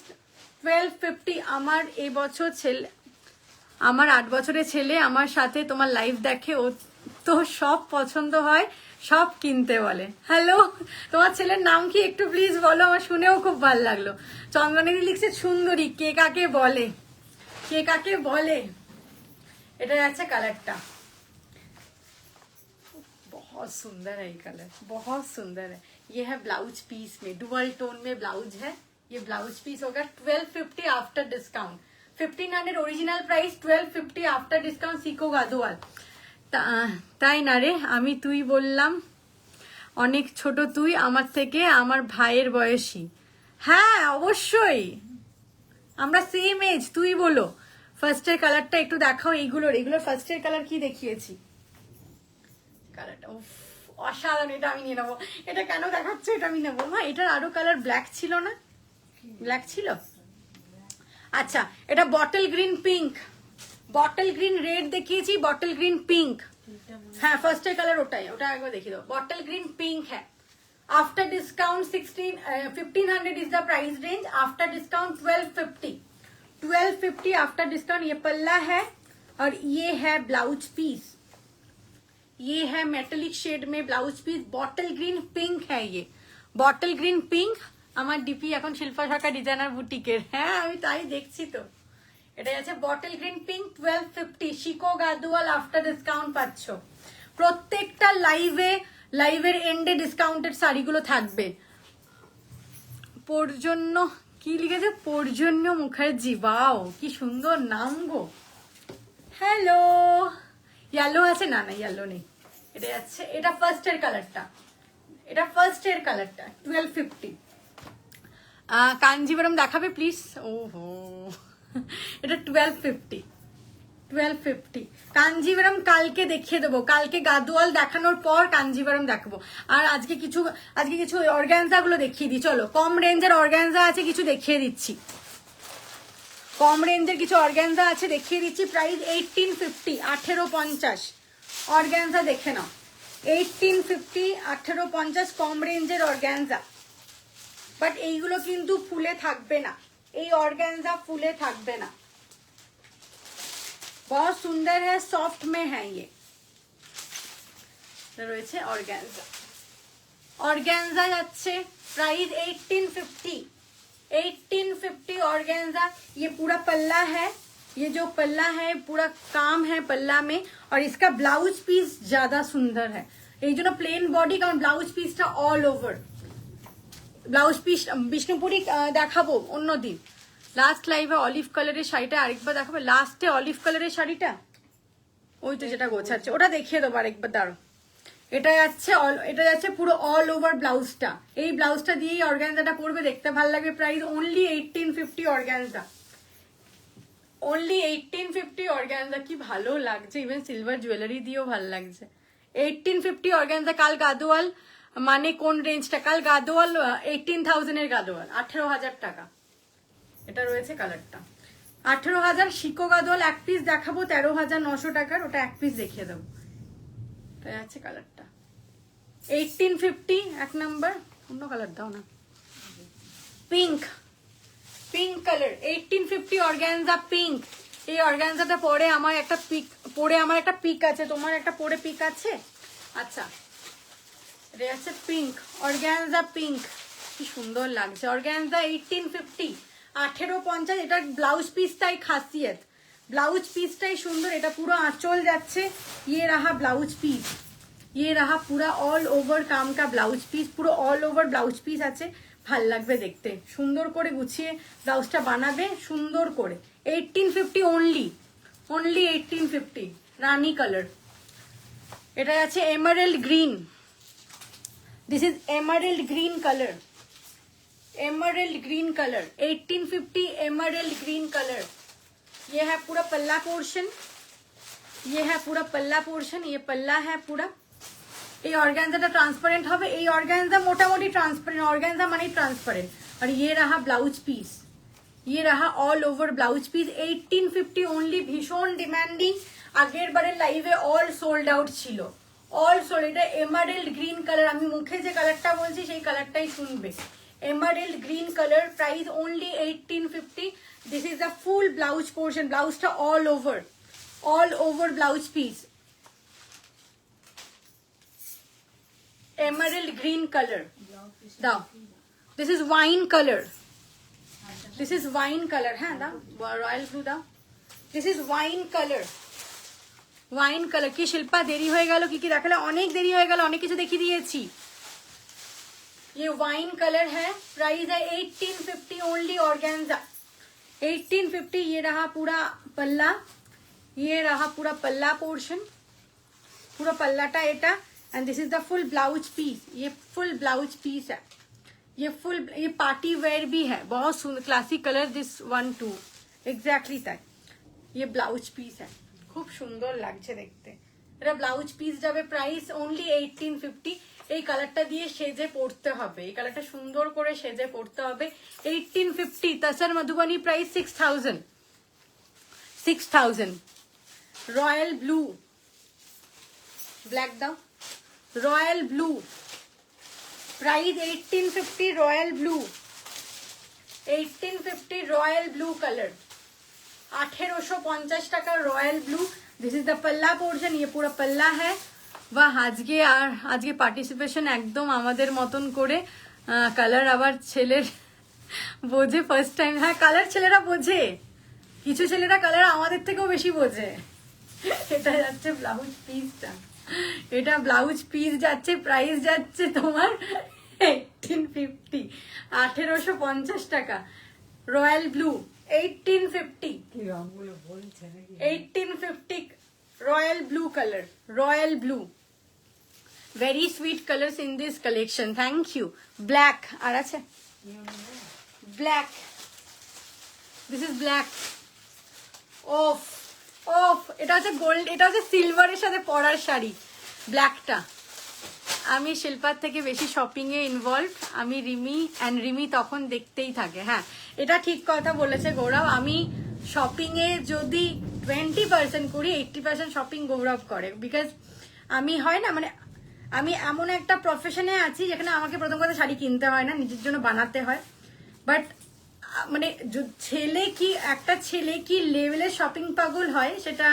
1250। আমার এই বছর ছেলে, আমার 8 বছরের ছেলে আমার সাথে তোমার লাইভ দেখে, ও তো সব পছন্দ হয়, সব কিনতে বলে। হ্যালো, তোমার ছেলের নাম কি একটু প্লিজ বলো, আমার শুনেও খুব ভালো লাগলো। চন্দনিদি লিখছে সুন্দরী, কে কাকে বলে, কে কাকে বলে। এটা যাচ্ছে কালারটা, बहुत सुंदर है ये कलर, बहुत सुंदर है। ये है ब्लाउज पीस में, डुअल टोन में ब्लाउज है, ये ब्लाउज पीस होगा 1250 after discount. 1500 original price, 1250 after discount. Shikoh Gadwal, তাই না রে, আমি তুই বললাম, অনেক ছোট তুই আমার থেকে, আমার ভাইয়ের বয়সী। হ্যাঁ অবশ্যই, আমরা সেম এজ, তুই বলো। ফার্স্টের কালারটা একটু দেখাও, এইগুলোর ফার্স্টের কালার কি দেখিয়েছি, কালারটা অসাধারণ, এটা আমি নিয়ে নেবো। এটা কেন দেখাচ্ছ, এটা আমি নেবো। মা এটার আরো কালার ব্ল্যাক ছিল না, ব্ল্যাক ছিল। আচ্ছা এটা bottle green pink, bottle green red দেখিয়েছি, বটল গ্রিন পিঙ্ক, হ্যাঁ ফার্স্টের কালার ওটাই, ওটা একবার দেখিয়ে দাও। বটল গ্রিন পিঙ্ক है, after discount 1500 is the price range, after discount 1250 after discount. ये पल्ला है और ये है ब्लाउज पीस, ये है मेटेलिक शेड में blouse piece. Bottle green pink है, ये बॉटल ग्रीन पिंक। আমার ডিপি এখন শিল্পা সরকার ডিজাইনার বুটিকের, হ্যাঁ আমি তাই দেখছি তো। এটা আছে bottle green pink 1250, Shikoh Gadwal after discount পাচ্ছ। প্রত্যেকটা লাইভের এন্ডে ডিসকাউন্টেড শাড়িগুলো থাকবে। পর্জন্য কি লিখেছে, পর্জন্য মুখার্জি, বাও কি সুন্দর নাম গো। हेलो, ইয়েলো আছে? না না ইয়েলো নেই, এটা যাচ্ছে, এটা ফার্স্ট এর কালারটা, এটা ফার্স্ট এর কালারটা 1250। কাঞ্জিভারম দেখাবে প্লিজ? ওহো এটা 1250, 1250 কাঞ্জিভারম কালকে দেখিয়ে দেবো, কালকে গাদোয়াল দেখানোর পর কাঞ্জিভারম দেখাবো। আর আজকে কিছু অর্গানজা গুলো দেখিয়ে দিই, চলো কম রেঞ্জের অর্গানজা আছে কিছু দেখিয়ে দিচ্ছি, কম রেঞ্জের কিছু অর্গানজা আছে দেখিয়ে দিচ্ছি। প্রাইস 1850, 1850 অর্গানজা দেখে নাও, 1850, 1850 কম রেঞ্জের অর্গানজা। বাট এইগুলো কিন্তু ফুলে থাকবে না, এই অর্গানজা ফুলে থাকবে না। बहुत सुंदर है, सॉफ्ट में है ये রয়েছে অর্গানজা। অর্গানজা যাচ্ছে प्राइस 1850, 1850 ऑर्गेन्जा। ये पूरा पल्ला है, ये जो पल्ला है पूरा काम है पल्ला में, और इसका ब्लाउज पीस ज्यादा सुंदर है। এই জন্য প্লেন বডি, কারণ ব্লাউজ পিসটা all over. Blouse piece Bishnupuri দেখাবো অন্যদিন। লাস্ট লাইভে অলিভ কালারের শাড়িটা আরেকবার দেখাবো, লাস্টে অলিভ কালারের শাড়িটা ওই তো যেটা গোছাচ্ছে ওটা দেখিয়ে দেবো আরেকবার, দাঁড়ো। এটা যাচ্ছে পুরো অল ওভার ব্লাউজটা, এই ব্লাউজটা দিয়েই অর্গানজাটা পরবে, দেখতে ভালো লাগবে। Price only 1850 organza, only 1850 organza. কি ভালো লাগছে, ইভেন সিলভার জুয়েলারি দিয়েও ভালো লাগছে। 1850 অর্গানজা। কাল গাদোয়াল মানে কোন রেঞ্জটা? কাল গাদোয়াল 18,000 এর গাদোয়াল, 18,000 টাকা। এটা রয়েছে কালারটা 18,000। শিকো গাদোয়াল এক পিস দেখাবো 13,900 টাকার, ওটা এক পিস দেখিয়ে দেবো। এটা আছে কালারটা 1850 এক নাম্বার। অন্য কালার দাও না, pink, pink colour 1850 organza pink. এই অর্গানজাটা পরে আমার একটা পিক আছে, তোমার একটা পরে পিক আছে? আচ্ছা, এটা আছে পিঙ্ক, অর্গানজা পিঙ্ক, কি সুন্দর লাগছে। অর্গানজা 1850, 1850। এটার ব্লাউজ পিসটাই খাসিয়ত, ব্লাউজ পিসটাই সুন্দর। এটা পুরো আঁচল যাচ্ছে, ये रहा ब्लाउज पीस, ये रहा पूरा ऑल ओवर काम का ब्लाउज पीस, পুরো অল ওভার ব্লাউজ পিস আছে। ভাল লাগবে দেখতে, সুন্দর করে গুছিয়ে ব্লাউজটা বানাবে সুন্দর করে। 1850 অনলি, অনলি 1850। রানী কালার, এটা আছে emerald green, this is emerald green colour, emerald green colour 1850 emerald green colour. ये है पूरा पल्ला पोर्शन, ये है पूरा पल्ला पोर्शन, ये पल्ला है पूरा। এই অর্গানজাটা ট্রান্সপারেন্ট হবে, এই অর্গানজা মোটামুটি ট্রান্সপারেন্ট, অর্গানজা মানে ট্রান্সপারেন্ট। আর ये रहा ব্লাউজ পিস, ये रहा all over blouse piece. 1850 only, ভীষণ ডিমান্ডিং। আগের বারের লাইভে অল সোল্ড আউট ছিল, অল সোল্ড। এটা এমারেল্ড গ্রিন কালার, আমি মুখে যে কালারটা বলছি সেই কালারটাই শুনবে। Emerald green colour, price only 1850। This is the full blouse portion, ব্লাউজটা all over blouse piece. emerald green color দাও, this is wine color, this is wine color, হ্যাঁ দাও, রয়্যাল ব্লু দাও, this is wine color, wine color। কি শিল্পা দেরি হয়ে গেল, কি কি দেখালে? অনেক দেরি হয়ে গেল, অনেক কিছু দেখিয়ে দিয়েছি। ये वाइन कलर है, प्राइस है 1850 ओनली ऑर्गेन्जा, 1850। ये रहा पूरा पल्ला, ये रहा पूरा पल्ला पोर्शन, पूरा पल्लाटा एटा। And this is the full blouse piece, ये फुल ब्लाउज पीस है, ये पार्टी वेयर भी है, बहुत सुंदर क्लासिक कलर। दिस 1 2 एग्जैक्टली তাই। ये ब्लाउज पीस है, খুব সুন্দর লাগছে দেখতে। এটা ব্লাউজ পিস যাবে, প্রাইস অনলি 1850। এই কালারটা দিয়ে সেজে পড়তে হবে, এই কালারটা সুন্দর করে সেজে পড়তে হবে। 1850। Tussar Madhubani price 6000, 6000। Royal blue, black দাও, royal blue, price 1850। Royal blue 1850, royal blue colour 1850 টাকা royal blue. This is the पल्ला पोर्शन, ये पूरा पल्ला है। বাহ, আজকে পার্টিসিপেশন একদম আমাদের মতন করে। কালার আবার ছেলের বোঝে ফার্স্ট টাইম। হ্যাঁ, কালার ছেলেরা বোঝে, কিছু ছেলেরা কালার আমাদের থেকেও বেশি বোঝে। এটা যাচ্ছে ব্লাউজ পিসটা, এটা ব্লাউজ পিস যাচ্ছে, প্রাইস যাচ্ছে তোমার 1850, 1850 টাকা। Royal blue 1850, 1850 royal blue colour, royal blue, very sweet colours in this collection. Thank you. Black আর আছে, ব্ল্যাক, দিস ইজ ব্ল্যাক। ওফ ওফ, এটা হচ্ছে গোল্ড, এটা হচ্ছে সিলভারের সাথে পরার শাড়ি, ব্ল্যাকটা। আমি শিল্পার থেকে বেশি শপিংয়ে ইনভলভ, আমি রিমি অ্যান্ড রিমি তখন দেখতেই থাকে। হ্যাঁ, এটা ঠিক কথা বলেছে গৌরব। আমি শপিংয়ে যদি 20% করি, 80% শপিং গৌরব করে। বিকজ আমি হয় না, মানে আমি এমন একটা প্রফেশনে আছি যেখানে আমাকে প্রথম কথা শাড়ি কিনতে হয় না, নিজের জন্য বানাতে হয়। বাট মানে ছেলে কি, একটা ছেলে কি লেভেলের শপিং পাগল হয় সেটা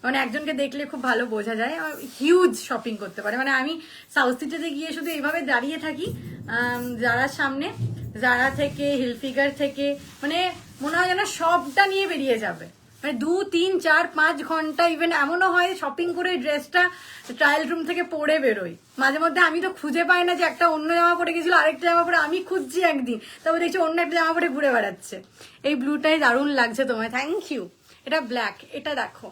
মানে একজনকে দেখলে খুব ভালো বোঝা যায়। হিউজ শপিং করতে পারে। মানে আমি সাউথ সিটিতে গিয়ে শুধু এইভাবে দাঁড়িয়ে থাকি জারার সামনে, জারা থেকে, হিলফিগার থেকে, মানে মনে হয় যেন সবটা নিয়ে বেরিয়ে যাবে। মানে 2, 3, 4, 5 ঘন্টা, ইভেন এমনও হয় শপিং করে ড্রেসটা ট্রায়াল রুম থেকে পরে বেরোই। মাঝে মধ্যে আমি তো খুঁজে পাই না যে একটা অন্য জামা পরে গেছিল, আরেকটা জামা পরে আমি খুঁজছি একদিন, তারপর দেখছি অন্য একটা জামা পরে ঘুরে বেড়াচ্ছে। এই ব্লুটাই দারুণ লাগছে তোমায়, থ্যাংক ইউ। এটা ব্ল্যাক, এটা দেখো,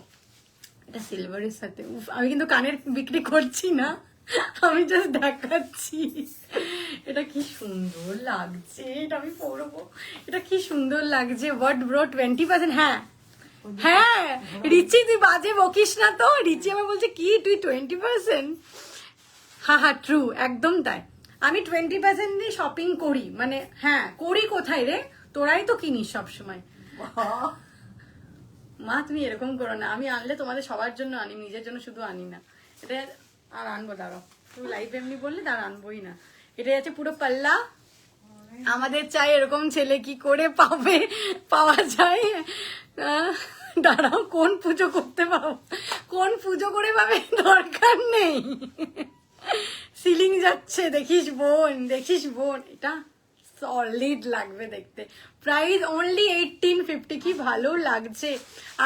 এটা সিলভারের সাথে। আমি কিন্তু কানের বিক্রি করছি না, আমি জাস্ট দেখাচ্ছি। এটা কি সুন্দর লাগছে, এটা আমি পরবো। এটা কি সুন্দর লাগছে। What bro 20%? হ্যাঁ হ্যাঁ রিচি, তুই বাজে বকিস না তো। রিচি আমার বলছে কি তুই 20%? হ্যাঁ হ্যাঁ ট্রু, একদম তাই। আমি 20% দিয়ে শপিং করি, মানে হ্যাঁ করি। কোথায় রে, তোরাই তো কিনিস সবসময়। মা তুমি এরকম করো না, আমি আনলে তোমাদের সবার জন্য আনি, নিজের জন্য শুধু আনি না। এটা আর আনবো, দাঁড়াও, তুমি লাইভ এমনি বললে তার আনবোই না। এটা যাচ্ছে পুরো পাল্লা। আমাদের চাই এরকম ছেলে, কি করে পাওয়া যায়? দাঁড়াও, কোন পুজো করতে পাবো, কোন পুজো করে পাবে, দরকার নেই। সিলিং যাচ্ছে, দেখিস বোন, দেখিস বোন। এটা সলিড লাগবে দেখতে। প্রাইস অনলি 1850, কি ভালো লাগছে।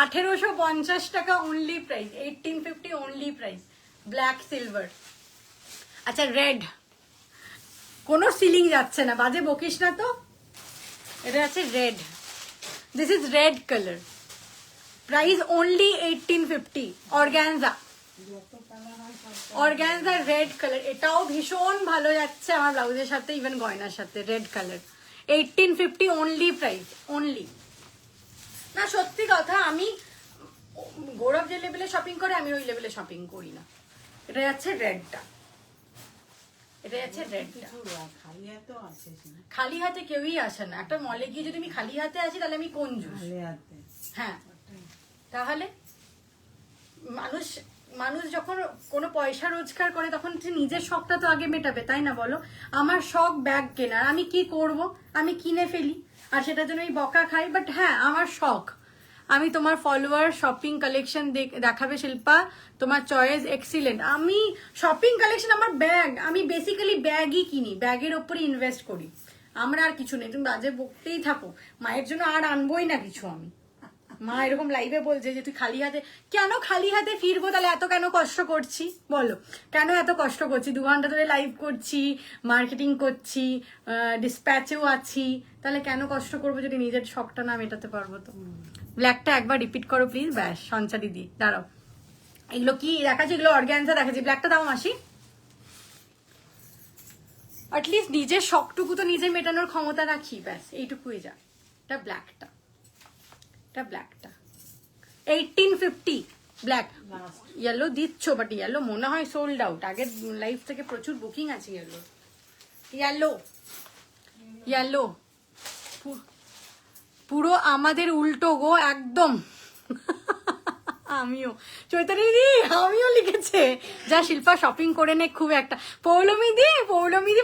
1850 টাকা only price, 1850 only price. Black silver. আচ্ছা রেড, কোনো সিলিং যাচ্ছে না, বাজে বকিস না তো। এটা আছে red, this is red colour, price only 1850। Organza, organza red colour, এটাও ভীষণ ভালো যাচ্ছে আমার ব্লাউজের সাথে, ইভেন গয়নার সাথে। Red colour 1850 only price, only. না সত্যি কথা, আমি গৌরব যে লেভেলে শপিং করে আমি ওই লেভেলে শপিং করি না। এটা যাচ্ছে রেডটা, এটা যাচ্ছে রেডটা। খালি হাতে কেউই আসে না। একটা মলে গিয়ে যদি আমি খালি হাতে আসি তাহলে আমি কঞ্জুস। হ্যাঁ, তাহলে মানুষ যখন কোনো পয়সা রোজগার করে তখন নিজের শখটা তো আগে মেটাবে, তাই না বলো? আমার শখ ব্যাগ কেনার, আমি কি করব, আমি কিনে ফেলি আর সেটার জন্য আমি বকা খাই। বাট হ্যাঁ, আমার শখ। আমি তোমার ফলোয়ার শপিং কালেকশন দেখাবে শিল্পা, তোমার চয়েস এক্সিলেন্ট। আমি শপিং কালেকশন, আমার ব্যাগ, আমি বেসিক্যালি ব্যাগই কিনি, ব্যাগের ওপরে ইনভেস্ট করি। আমরা আর কিছু নেই, তুমি বাজে বকতেই থাকো। মায়ের জন্য আর আনবোই না কিছু আমি। মা এরকম লাইভে বলছে যে তুই খালি হাতে, কেন খালি হাতে ফিরবো? তাহলে এত কেন কষ্ট করছি বলো, কেন এত কষ্ট করছি? 2 ঘন্টা ধরে লাইভ করছি, মার্কেটিং করছি, ডিসপ্যাচেও আছি, তাহলে কেন কষ্ট করবো যদি নিজের শখটা না মেটাতে পারবো? তো ব্ল্যাকটা একবার রিপিট করো প্লিজ। ব্যাস সঞ্চা দিদি, দাঁড়াও, এগুলো কি দেখাচ্ছি? এগুলো অর্গ্যানজা দেখাচ্ছি। ব্ল্যাকটা দাও মাসি। অ্যাটলিস্ট নিজের শখটুকু তো নিজে মেটানোর ক্ষমতা রাখি, ব্যাস এইটুকুই যা। এটা ব্ল্যাকটা, এটা ব্ল্যাকটা 1850 ব্ল্যাক। ইয়েলো দিচ্ছ, বাট ইয়েলো মনে হয় সোল্ড আউট। আগের লাইফ থেকে প্রচুর বুকিং আছে ইয়েলো। ইয়েলো ইয়েলো পুরো আমাদের উল্টো গো, একদম। আমিও চৈতালি দি, আমিও লিখেছে যা শিল্পা শপিং করে নে খুব একটা। পৌলমী দি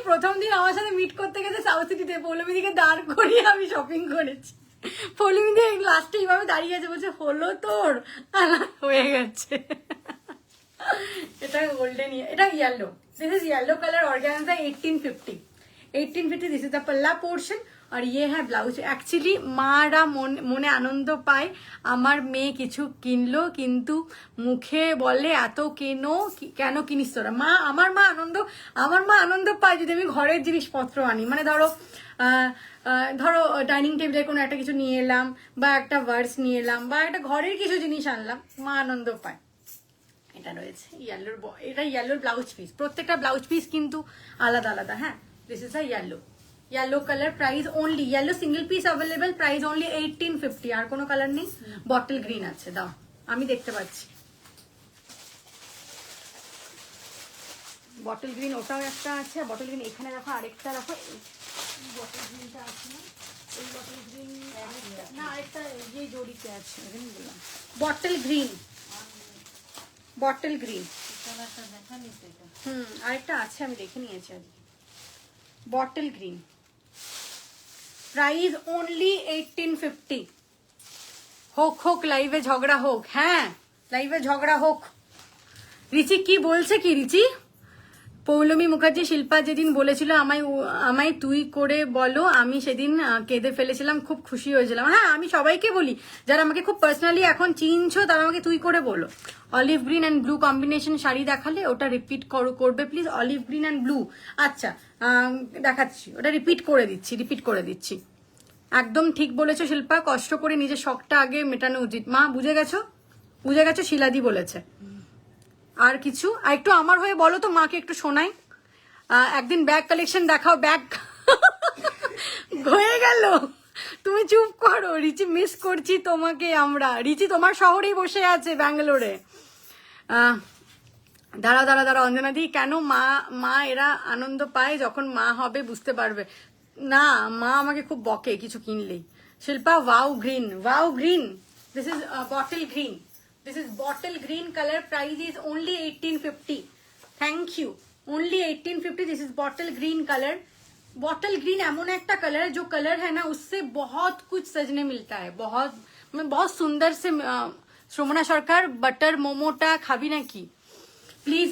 প্রথম দিন আমার সাথে মিট করতে গেছে সাউথ সিটিতে, পৌলমী দিকে দাঁড় করিয়ে আমি শপিং করেছি। পৌলমী দি লাস্টে এইভাবে দাঁড়িয়ে আছে, বলছে হলো তোর? হয়ে গেছে। এটা গোল্ডেন, এটা yellow, this is yellow colour organza 1850 this is the पल्ला पोर्शन और ये है ब्लाउज। एक्चुअली মারা মনে আনন্দ পায় আমার মেয়ে কিছু কিনলো, কিন্তু মুখে বলে এত কেন কিনিস তোরা? আমার মা আনন্দ পায় যদি আমি ঘরের জিনিসপত্র আনি। মানে ধরো ডাইনিং টেবিলের কোনো একটা কিছু নিয়ে এলাম, বা একটা ভার্স নিয়ে এলাম, বা একটা ঘরের কিছু জিনিস আনলাম, মা আনন্দ পায়। এটা রয়েছে ইয়েলোর, এটা ইয়েলোর ব্লাউজ পিস, প্রত্যেকটা ব্লাউজ পিস কিন্তু আলাদা আলাদা। হ্যাঁ, this is a yellow colour, price only yellow single piece available, price only 1850। আর কোনো কালার নেই? বটল গ্রিন আছে, দাও আমি দেখতে পাচ্ছি বটল গ্রিন, ওটাও একটা আছে। বটল গ্রিন এখানে রাখো, আরেকটা রাখো, বটল গ্রিনটা আছে না, এই বটল গ্রিন না, আরেকটা যে জড়িতে আছে এখানে বললাম বটল গ্রিন, বটল গ্রিন আরেকটা আছে, আমি দেখে নিয়েছি আজকে। Bottle green, price only 1850। হোক হোক লাইভে ঝগড়া হোক, হ্যাঁ লাইভে ঝগড়া হোক। রিচি কি বলছে কি? রিচি পৌলমী মুখার্জি, শিল্পা যেদিন বলেছিল আমায় তুই করে বলো, আমি সেদিন কেঁদে ফেলেছিলাম, খুব খুশি হয়েছিলাম। হ্যাঁ, আমি সবাইকে বলি, যারা আমাকে খুব পার্সোনালি এখন চিনছো তারা আমাকে তুই করে বলো। Olive green and blue combination sari দেখালে ওটা রিপিট করবে please. Olive green and blue, আচ্ছা দেখাচ্ছি, ওটা রিপিট করে দিচ্ছি। একদম ঠিক বলেছো শিল্পা, কষ্ট করে নিজের শখটা আগে মেটানো উচিত। মা বুঝে গেছো, শিলাদি বলেছে। আর কিছু আর একটু আমার হয়ে বলো তো, মাকে একটু শোনাই। একদিন ব্যাগ কালেকশন দেখাও। ব্যাগ হয়ে গেল, তুমি চুপ করো। রিচি মিস করছি তোমাকে আমরা। রিচি তোমার শহরেই বসে আছে, ব্যাঙ্গালোরে। দাঁড়া অঞ্জনা দি, কেন মা এরা আনন্দ পায় যখন মা হবে, বুঝতে পারবে না। মা আমাকে খুব বকে কিছু কিনলেই। Shilpa wow green, this is bottle green, this is bottle green color, price is only 1850। thank you, only 1850। this is bottle green color। bottle green এমন একটা कलर है जो कलर है ना, उससे बहुत कुछ सजने मिलता है, बहुत सुंदर से। শ্রমনা সরকার, বাটার মোমোটা খাবি নাকি? প্লিজ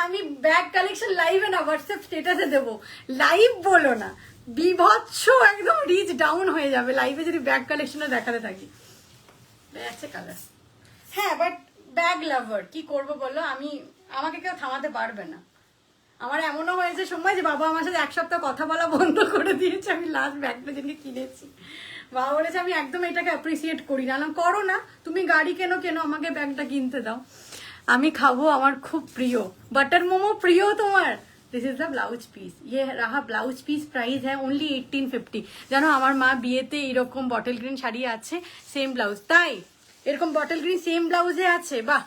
আমি ব্যাগ কালেকশন লাইভে না, হোয়াটসঅ্যাপ স্টেটাসে দেবো, লাইভ বলো না, বিভৎস একদম রিচ ডাউন হয়ে যাবে লাইভে যদি ব্যাগ কালেকশনে দেখাতে থাকি। আছে কালার, হ্যাঁ, বাট ব্যাগ লাভার কি করবো বলো, আমাকে কেউ থামাতে পারবে না। আমার এমনও হয়েছে সময় যে বাবা আমার সাথে এক সপ্তাহ কথা বলা বন্ধ করে দিয়েছে, আমি লাস্ট ব্যাগটা যেদিনকে কিনেছি। বাবা বলেছে আমি একদম এটাকে অ্যাপ্রিসিয়েট করি না। করো না, তুমি গাড়ি কেন আমাকে ব্যাগটা কিনতে দাও, আমি খাবো, আমার খুব প্রিয় বাটার মোমো। প্রিয় তোমার? This is the blouse piece, ইয়ে রাহা ব্লাউজ পিস, প্রাইস হ্যাঁ ওনলি 1850। জানো আমার মা বিয়েতে এরকম বটল গ্রিন শাড়ি আছে, সেম ব্লাউজ। তাই এরকম বটল গ্রিন সেম ব্লাউজে আছে, বাহ।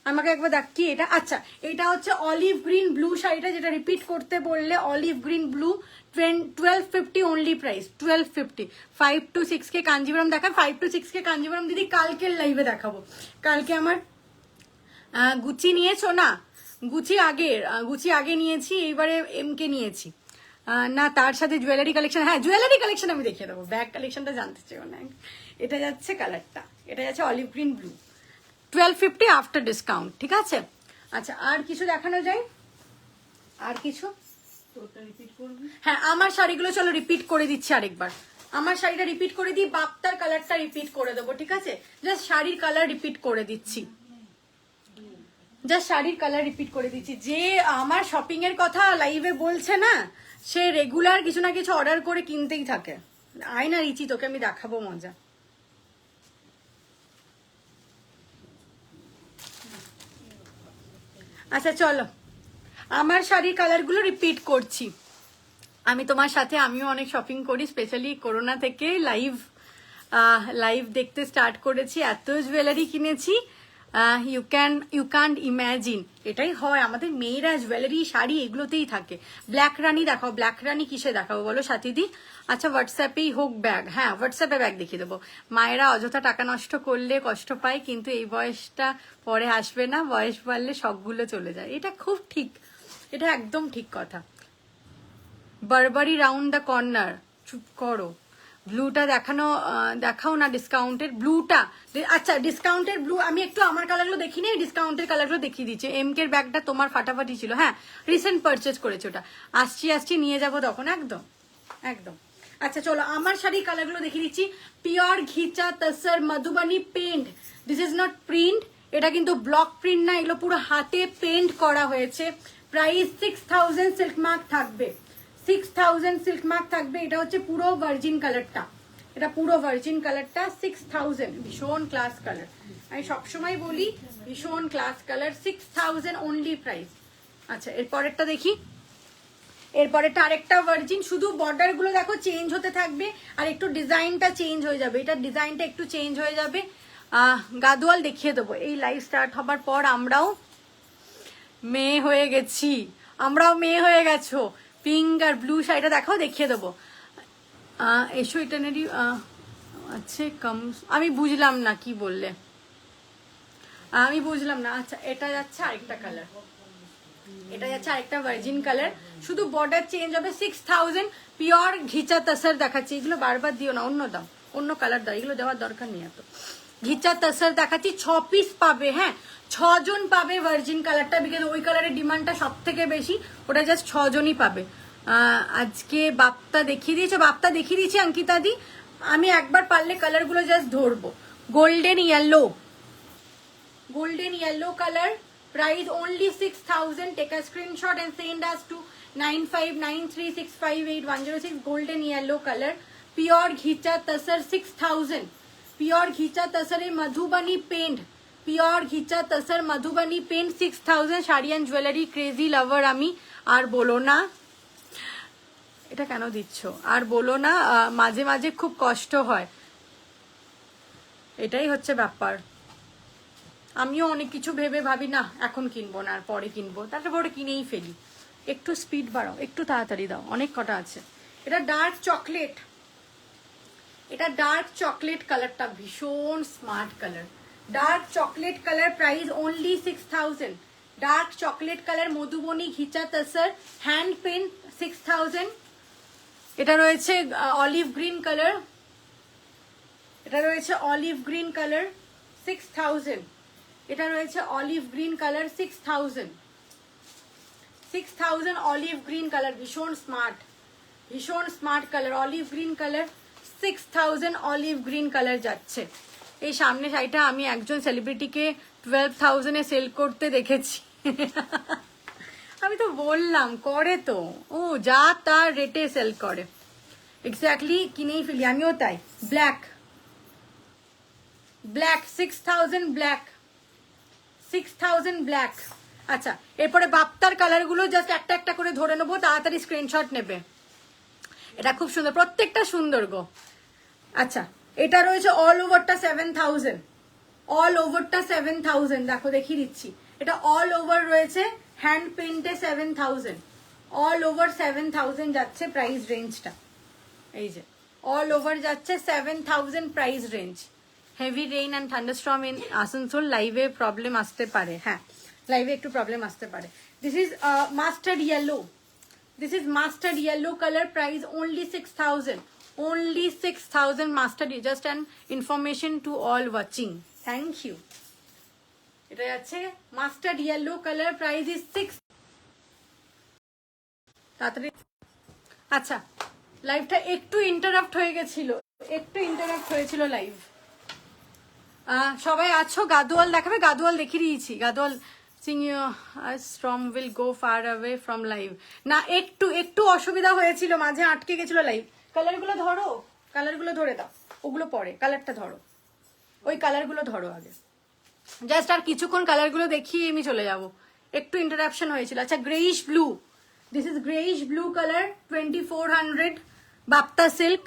আমাকে একবার দেখ কি এটা। আচ্ছা, এটা হচ্ছে অলিভ গ্রিন ব্লু শাড়িটা, যেটা রিপিট করতে বললে। Olive green blue, 1250 only price, 1250। 5 to 6K Kanjeevaram দেখা, 5 to 6K কাঞ্জিবরম দিদি কালকের লাইভে দেখাবো। কালকে আমার গুচি নিয়েছো না? গুচি আগে নিয়েছি, এইবারে এমকে নিয়েছি না। তার সাথে জুয়েলারি কালেকশন, হ্যাঁ জুয়েলারি কালেকশন আমি দেখিয়ে দেবো, ব্যাগ কালেকশনটা জানতে চাই না। এটা যাচ্ছে কালারটা, এটা যাচ্ছে olive green blue, 1250 after discount, ঠিক আছে। আচ্ছা, আর কিছু দেখানো যায়? আর কিছু? হ্যাঁ, আমার শাড়িগুলো চলো রিপিট করে দিচ্ছি আরেকবার। আমার শাড়িটা রিপিট করে দিই, বাপ্তার কালারটা রিপিট করে দেবো, ঠিক আছে। জাস্ট শাড়ির কালার রিপিট করে দিচ্ছি, যে আমার শপিং এর কথা লাইভে বলছে না, সে রেগুলার কিছু না কিছু অর্ডার করে কিনতেই থাকে। আয় না রিচি, তোকে আমি দেখাবো মজা। আচ্ছা চলো, আমার শাড়ির কালারগুলো রিপিট করছি। আমি তোমার সাথে, আমিও অনেক শপিং করি, স্পেশালি করোনা থেকে লাইভ দেখতে স্টার্ট করেছি, এত জুয়েলারি কিনেছি ইউ ক্যান্ট ইম্যাজিন। এটাই হয়, আমাদের মেয়েরা জুয়েলারি শাড়ি এগুলোতেই থাকে। ব্ল্যাক রানী দেখাও, ব্ল্যাক রানী কিসে দেখাবো বলো সাথীদি? আচ্ছা হোয়াটসঅ্যাপেই হোক ব্যাগ, হ্যাঁ হোয়াটসঅ্যাপে ব্যাগ দেখিয়ে দেবো। মায়েরা অযথা টাকা নষ্ট করলে কষ্ট পায়, কিন্তু এই বয়সটা পরে আসবে না, বয়স বাড়লে শখগুলো চলে যায়। এটা খুব ঠিক, এটা একদম ঠিক কথা। বারবারি রাউন্ড দ্য কর্নার, চুপ করো। ব্লুটা দেখাও না, ডিসকাউন্টের ব্লুটা। আচ্ছা ডিসকাউন্টের ব্লু আমি একটু আমার কালারগুলো দেখি নি, ডিসকাউন্টের কালারগুলো দেখিয়ে দিচ্ছি। এমকের ব্যাগটা তোমার ফাটাফাটি ছিল, হ্যাঁ রিসেন্ট পারচেজ করেছে ওটা। আসছি নিয়ে যাবো তখন, একদম। আচ্ছা চলো, আমার শাড়ির কালারগুলো দেখিয়ে দিচ্ছি। Pure ghicha tussar Madhubani paint, this is not print, এটা কিন্তু ব্লক প্রিন্ট না, এগুলো পুরো হাতে পেন্ট করা হয়েছে। প্রাইস 6000 সিল্ক মার্ক থাকবে, 6000 সিল্ক মার্ক থাকবে। এটা হচ্ছে পুরো ভার্জিন কালারটা, এটা পুরো ভার্জিন কালারটা 6000, ভীষণ ক্লাস কালার। আমি সবসময় বলি ভীষণ ক্লাস কালার, 6000 অনলি প্রাইস। আচ্ছা এরপরেরটা দেখি, এরপরেরটা আরেকটা ভার্জিন, শুধু বর্ডার গুলো দেখো চেঞ্জ হতে থাকবে আর একটু ডিজাইনটা চেঞ্জ হয়ে যাবে, এটা ডিজাইনটা একটু চেঞ্জ হয়ে যাবে। গাদোয়াল দেখিয়ে দেবো, এই লাইভ স্টার্ট হবার পর আমরাও মেয়ে হয়ে গেছি, আমরাও মেয়ে হয়ে গেছো। পিঙ্ক আর ব্লু শাড়িটা দেখাও, দেখিয়ে দেবো। এসো এটা নেরি আচ্ছা কম, আমি বুঝলাম না কি বললে, আমি বুঝলাম না। আচ্ছা এটা যাচ্ছে আরেকটা কালার, এটা যাচ্ছে আরেকটা ভার্জিন কালার, শুধু বর্ডার চেঞ্জ হবে। 6000 পিওর ঘিচা তাসার দেখাচ্ছি, এগুলো বারবার দিও না, অন্য দাও, অন্য কালার দাও, এগুলো দেওয়ার দরকার নেই এত। ঘিচা তাসার দেখাচ্ছি, 6 পিস পাবে, হ্যাঁ 6 জন পাবে ভার্জিন কালারটা, বিকজ ওই কালারের ডিমান্ডটা সব থেকে বেশি, ওটা জাস্ট 6 জনই পাবে। আজকে বাপ্তা দেখিয়ে দিয়েছে, বাপ্তা দেখিয়ে দিয়েছে অঙ্কিতা দি, আমি একবার পারলে কালারগুলো জাস্ট ধরবো। Golden yellow, golden yellow color, price only 6000. Take a screenshot and send us to 9593658106. golden yellow color, pure ghicha tasar 6000, pure ghicha tasar e madhubani paint, pure ghicha tasar madhubani paint 6000. Sari and jewellery crazy lover আমি, আর বলো না, এটা কেন দিচ্ছ আর বলো না, মাঝে মাঝে খুব কষ্ট হয়, এটাই হচ্ছে ব্যাপার। আমিও অনেক কিছু ভেবে ভাবি না এখন কিনবো না, আর পরে কিনবো, তারপরে কিনেই ফেলি। একটু স্পিড বাড়াও, একটু তাড়াতাড়ি দাও, অনেক কটা আছে। এটা ডার্ক চকলেট, এটা ডার্ক চকলেট কালারটা ভীষণ smart colour, dark chocolate colour, price only 6000। Dark chocolate colour Madhubani ghicha tussar hand paint 6000। এটা রয়েছে অলিভ গ্রিন কালার, এটা রয়েছে অলিভ গ্রিন কালার 6000। এটা রয়েছে olive green colour 6000, 6000 olive green colour, ভীষণ smart colour, olive green colour 6000, olive green colour যাচ্ছে। এই সামনে শাড়িটা আমি একজন সেলিব্রিটিকে 12000-এ সেল করতে দেখেছি। আমি তো বললাম করে তো, ও যা তার রেটে সেল করে, এক্স্যাক্টলি কিনেই ফেলি, আমিও তাই। Black, black 6000, black 6000 black. আচ্ছা এরপরে বাপ্তার কালার গুলো জাস্ট একটা একটা করে ধরে নেবো, তাড়াতাড়ি স্ক্রিনশট নেবে। এটা খুব সুন্দর, প্রত্যেকটা সুন্দর গো। আচ্ছা এটা রয়েছে অল ওভারটা 7000, অল ওভারটা 7000, দেখো দেখিয়ে দিচ্ছি, এটা অল ওভার রয়েছে হ্যান্ড পেন্টে 7000, অল ওভার 7000 যাচ্ছে প্রাইস রেঞ্জটা, এই যে অল ওভার যাচ্ছে 7000 price range. Heavy rain and thunderstorm in Asansol, লাইভে প্রবলেম আসতে পারে, হ্যাঁ লাইভে একটু প্রবলেম আসতে পারে। This is mustard yellow, this is mustard yellow colour, price only 6000, only 6000 mustard, just an information to all watching, thank you. এটা যাচ্ছে mustard yellow colour, price is 6। তাড়াতাড়ি। আচ্ছা লাইভটা একটু ইন্টারাপ্ট হয়ে গেছিল, একটু ইন্টারাপ্ট হয়েছিল লাইভ। সবাই আছো? গাদোয়াল দেখাবে, গাদোয়াল দেখিয়ে দিয়েছি, Gadwal Singh from will go far away from live. না একটু একটু অসুবিধা হয়েছিল, মাঝে আটকে গেছিল লাইভ। কালারগুলো ধরো, কালারগুলো ধরে দাও, ওগুলো পরে, কালারটা ধরো, ওই কালারগুলো ধরো আগে, জাস্ট আর কিছুক্ষণ কালারগুলো দেখিয়ে আমি চলে যাব, একটু ইন্টারাপশন হয়েছিল। আচ্ছা greyish blue, this is greyish blue colour 2400, bapta silk.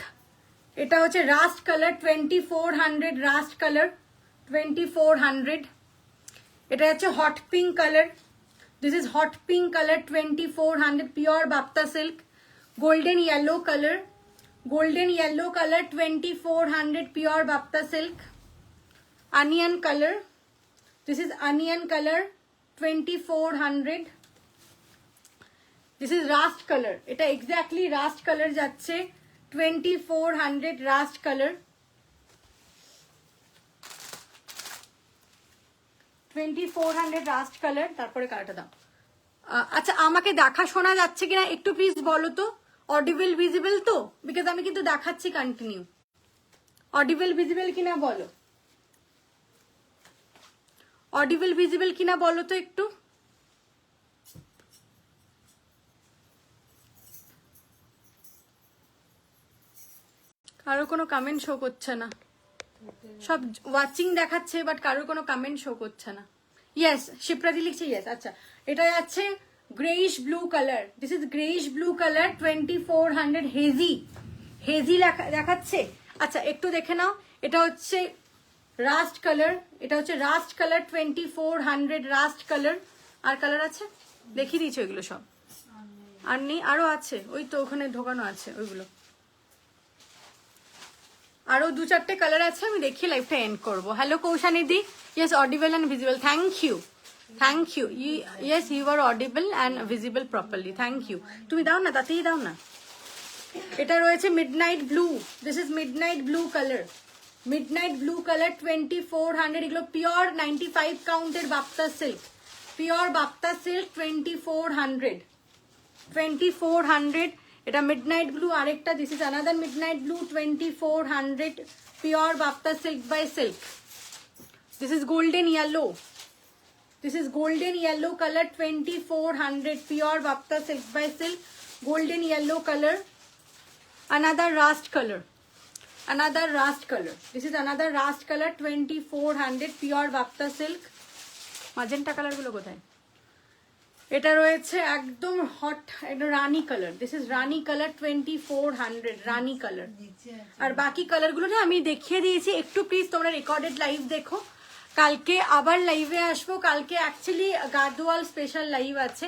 এটা হচ্ছে রাস্ট কালার 2400, রাস্ট কালার 2400। এটা হচ্ছে hot pink colour, this is hot pink colour 2400, pure bapta silk. Golden yellow colour, golden yellow colour 2400, pure bapta silk. Onion colour, this is onion colour 2400। This is rust colour, এটা exactly rust colour যাচ্ছে 2400, rust colour 2400, rust colour. তারপরে কালারটা দাও। আচ্ছা আমাকে দেখা শোনা যাচ্ছে কিনা একটু প্লিজ বলো তো, অডিবল ভিজিবল তো, বিকজ আমি কিন্তু দেখাচ্ছি কন্টিনিউ, অডিবল ভিজিবল কিনা বলো, অডিবল ভিজিবল কিনা বলো তো একটু। কারো কোনো কমেন্ট শো করছে না, সব ওয়াচিং দেখাচ্ছে বাট কারোর কোনো কমেন্ট শো করছে না। ইয়েস, শিপ্রাদি লিখছে ইয়েস। আচ্ছা, এটা যাচ্ছে greyish blue colour, this is greyish blue colour 2400 hazy, hazy দেখাচ্ছে। আচ্ছা একটু দেখে নাও, এটা হচ্ছে রাস্ট কালার, এটা হচ্ছে রাস্ট কালার 2400 রাস্ট কালার। আর কালার আছে দেখিয়ে দিয়েছো এগুলো সব? আর নেই, আরো আছে, ওই তো ওখানে ঢোকানো আছে ওইগুলো। আরো 2-4টে কালার আছে, আমি দেখিয়ে লাইভটা এন্ড করবো। হ্যালো কৌশানিদি, yes audible and visible, thank you, thank you. Yes you are audible and visible properly, thank you. তুমি দাও না, তাতেই দাও না। এটা রয়েছে midnight blue, this is midnight blue colour, midnight blue colour 2400। এগুলো পিওর 95 কাউন্টের bapta silk, pure bapta silk 2400। এটা মিডনাইট ব্লু, আরেকটা this is another midnight blue 2400 pure bapta silk by silk. This is golden yellow, this is golden yellow colour 2400 pure bapta silk by silk, golden yellow color. Another rust color, another rust color, this is another rust color 2400 pure bapta silk. magenta color গুলো কোথায়? এটা রয়েছে একদম hot, এটা rani colour, this is rani colour 2400 rani colour. আর বাকি colour গুলো না আমি দেখিয়ে দিয়েছি, একটু প্লিজ তোমরা রেকর্ডেড লাইভ দেখো। কালকে আবার লাইভে আসবো, কালকে অ্যাকচুয়ালি গাদোয়াল স্পেশাল লাইভ আছে,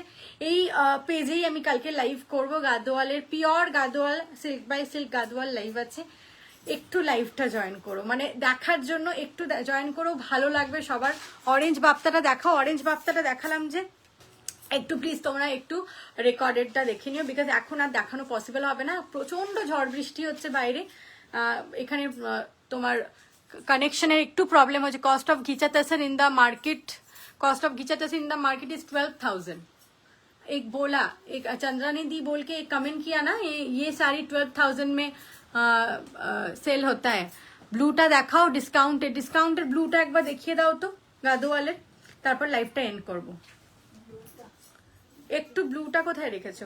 এই পেজেই আমি কালকে লাইভ করব। গাদোয়ালের pure Gadwal silk by silk Gadwal live আছে, একটু লাইভটা জয়েন করো, মানে দেখার জন্য একটু জয়েন করো, ভালো লাগবে সবার। অরেঞ্জ বাপ্তাটা দেখাও, অরেঞ্জ বাপ্তাটা দেখালাম যে, একটু প্লিজ তোমরা একটু রেকর্ডেডটা দেখে নিও, বিকজ এখন আর দেখানো পসিবল হবে না, প্রচন্ড ঝড় বৃষ্টি হচ্ছে বাইরে। এখানে তোমার কানেকশনের একটু প্রবলেম হচ্ছে। Cost of ghicha tussar in the market, cost of ghicha tussar in the market is 12,000। एक बोला, एक चंद्रानी दी बोल के एक कमेंट किया ना, ये सारी 12,000 में सेल होता है। ব্লুটা দেখাও ডিসকাউন্টেড, ডিসকাউন্টেড ব্লুটা একবার দেখিয়ে দাও তো গাদোয়ালের, তারপর লাইভটা এন্ড করব। একটু ব্লুটা কোথায় রেখেছো?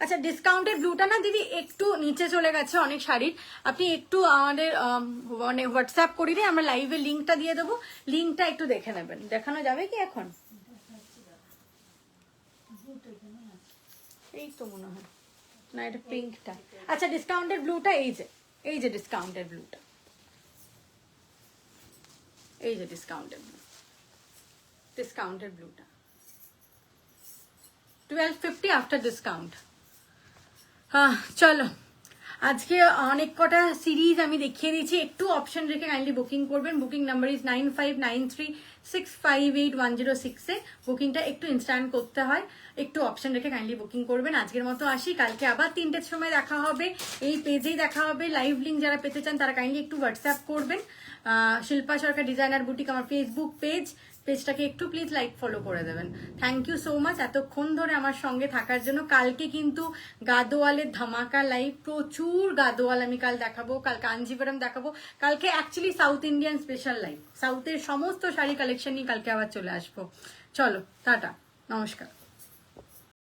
আচ্ছা ডিসকাউন্টেড ব্লুটা না দিদি একটু নিচে চলে গেছে অনেক শাড়ির, আপনি একটু আমাদের মানে হোয়াটসঅ্যাপ করি রে, আমরা লাইভে লিঙ্কটা দিয়ে দেবো, লিঙ্কটা একটু দেখে নেবেন। দেখানো যাবে কি এখন? এই তো মনে হয় না, এটা পিঙ্কটা। আচ্ছা ডিসকাউন্টেড ব্লুটা এই যে, এই যে ডিসকাউন্টেড ব্লুটা, এই যে ডিসকাউন্টেড ব্লু, ডিসকাউন্টেড ব্লুটা 1250 আফটার ডিসকাউন্ট। চলো আজকে অনেক কটা সিরিজ আমি দেখিয়ে দিয়েছি, একটু অপশন রেখে কাইন্ডলি বুকিং করবেন। বুকিং নাম্বার ইজ 9593658106 এ বুকিংটা একটু ইনস্ট্যান্ট করতে হয়, একটু অপশন রেখে কাইন্ডলি বুকিং করবেন। আজকের মতো আসি, কালকে আবার 3টের সময় দেখা হবে, এই পেজেই দেখা হবে। লাইভ লিঙ্ক যারা পেতে চান তারা কাইন্ডলি একটু হোয়াটসঅ্যাপ করবেন। শিল্পা সরকার ডিজাইনার বুটিক আমার ফেসবুক পেজ, পেজটাকে একটু প্লিজ লাইক ফলো করে দেবেন। থ্যাংক ইউ সো মাচ এতক্ষণ ধরে আমার সঙ্গে থাকার জন্য। কালকে কিন্তু গাদোয়ালের ধামাকা লাইভ, প্রচুর গাদোয়াল আমি কাল দেখাবো, কাল কাঞ্জিপুরম দেখাবো, কালকে actually south Indian special live, সাউথের সমস্ত শাড়ি কালেকশন নিয়ে কালকে আবার চলে আসবো। চলো টাটা, নমস্কার।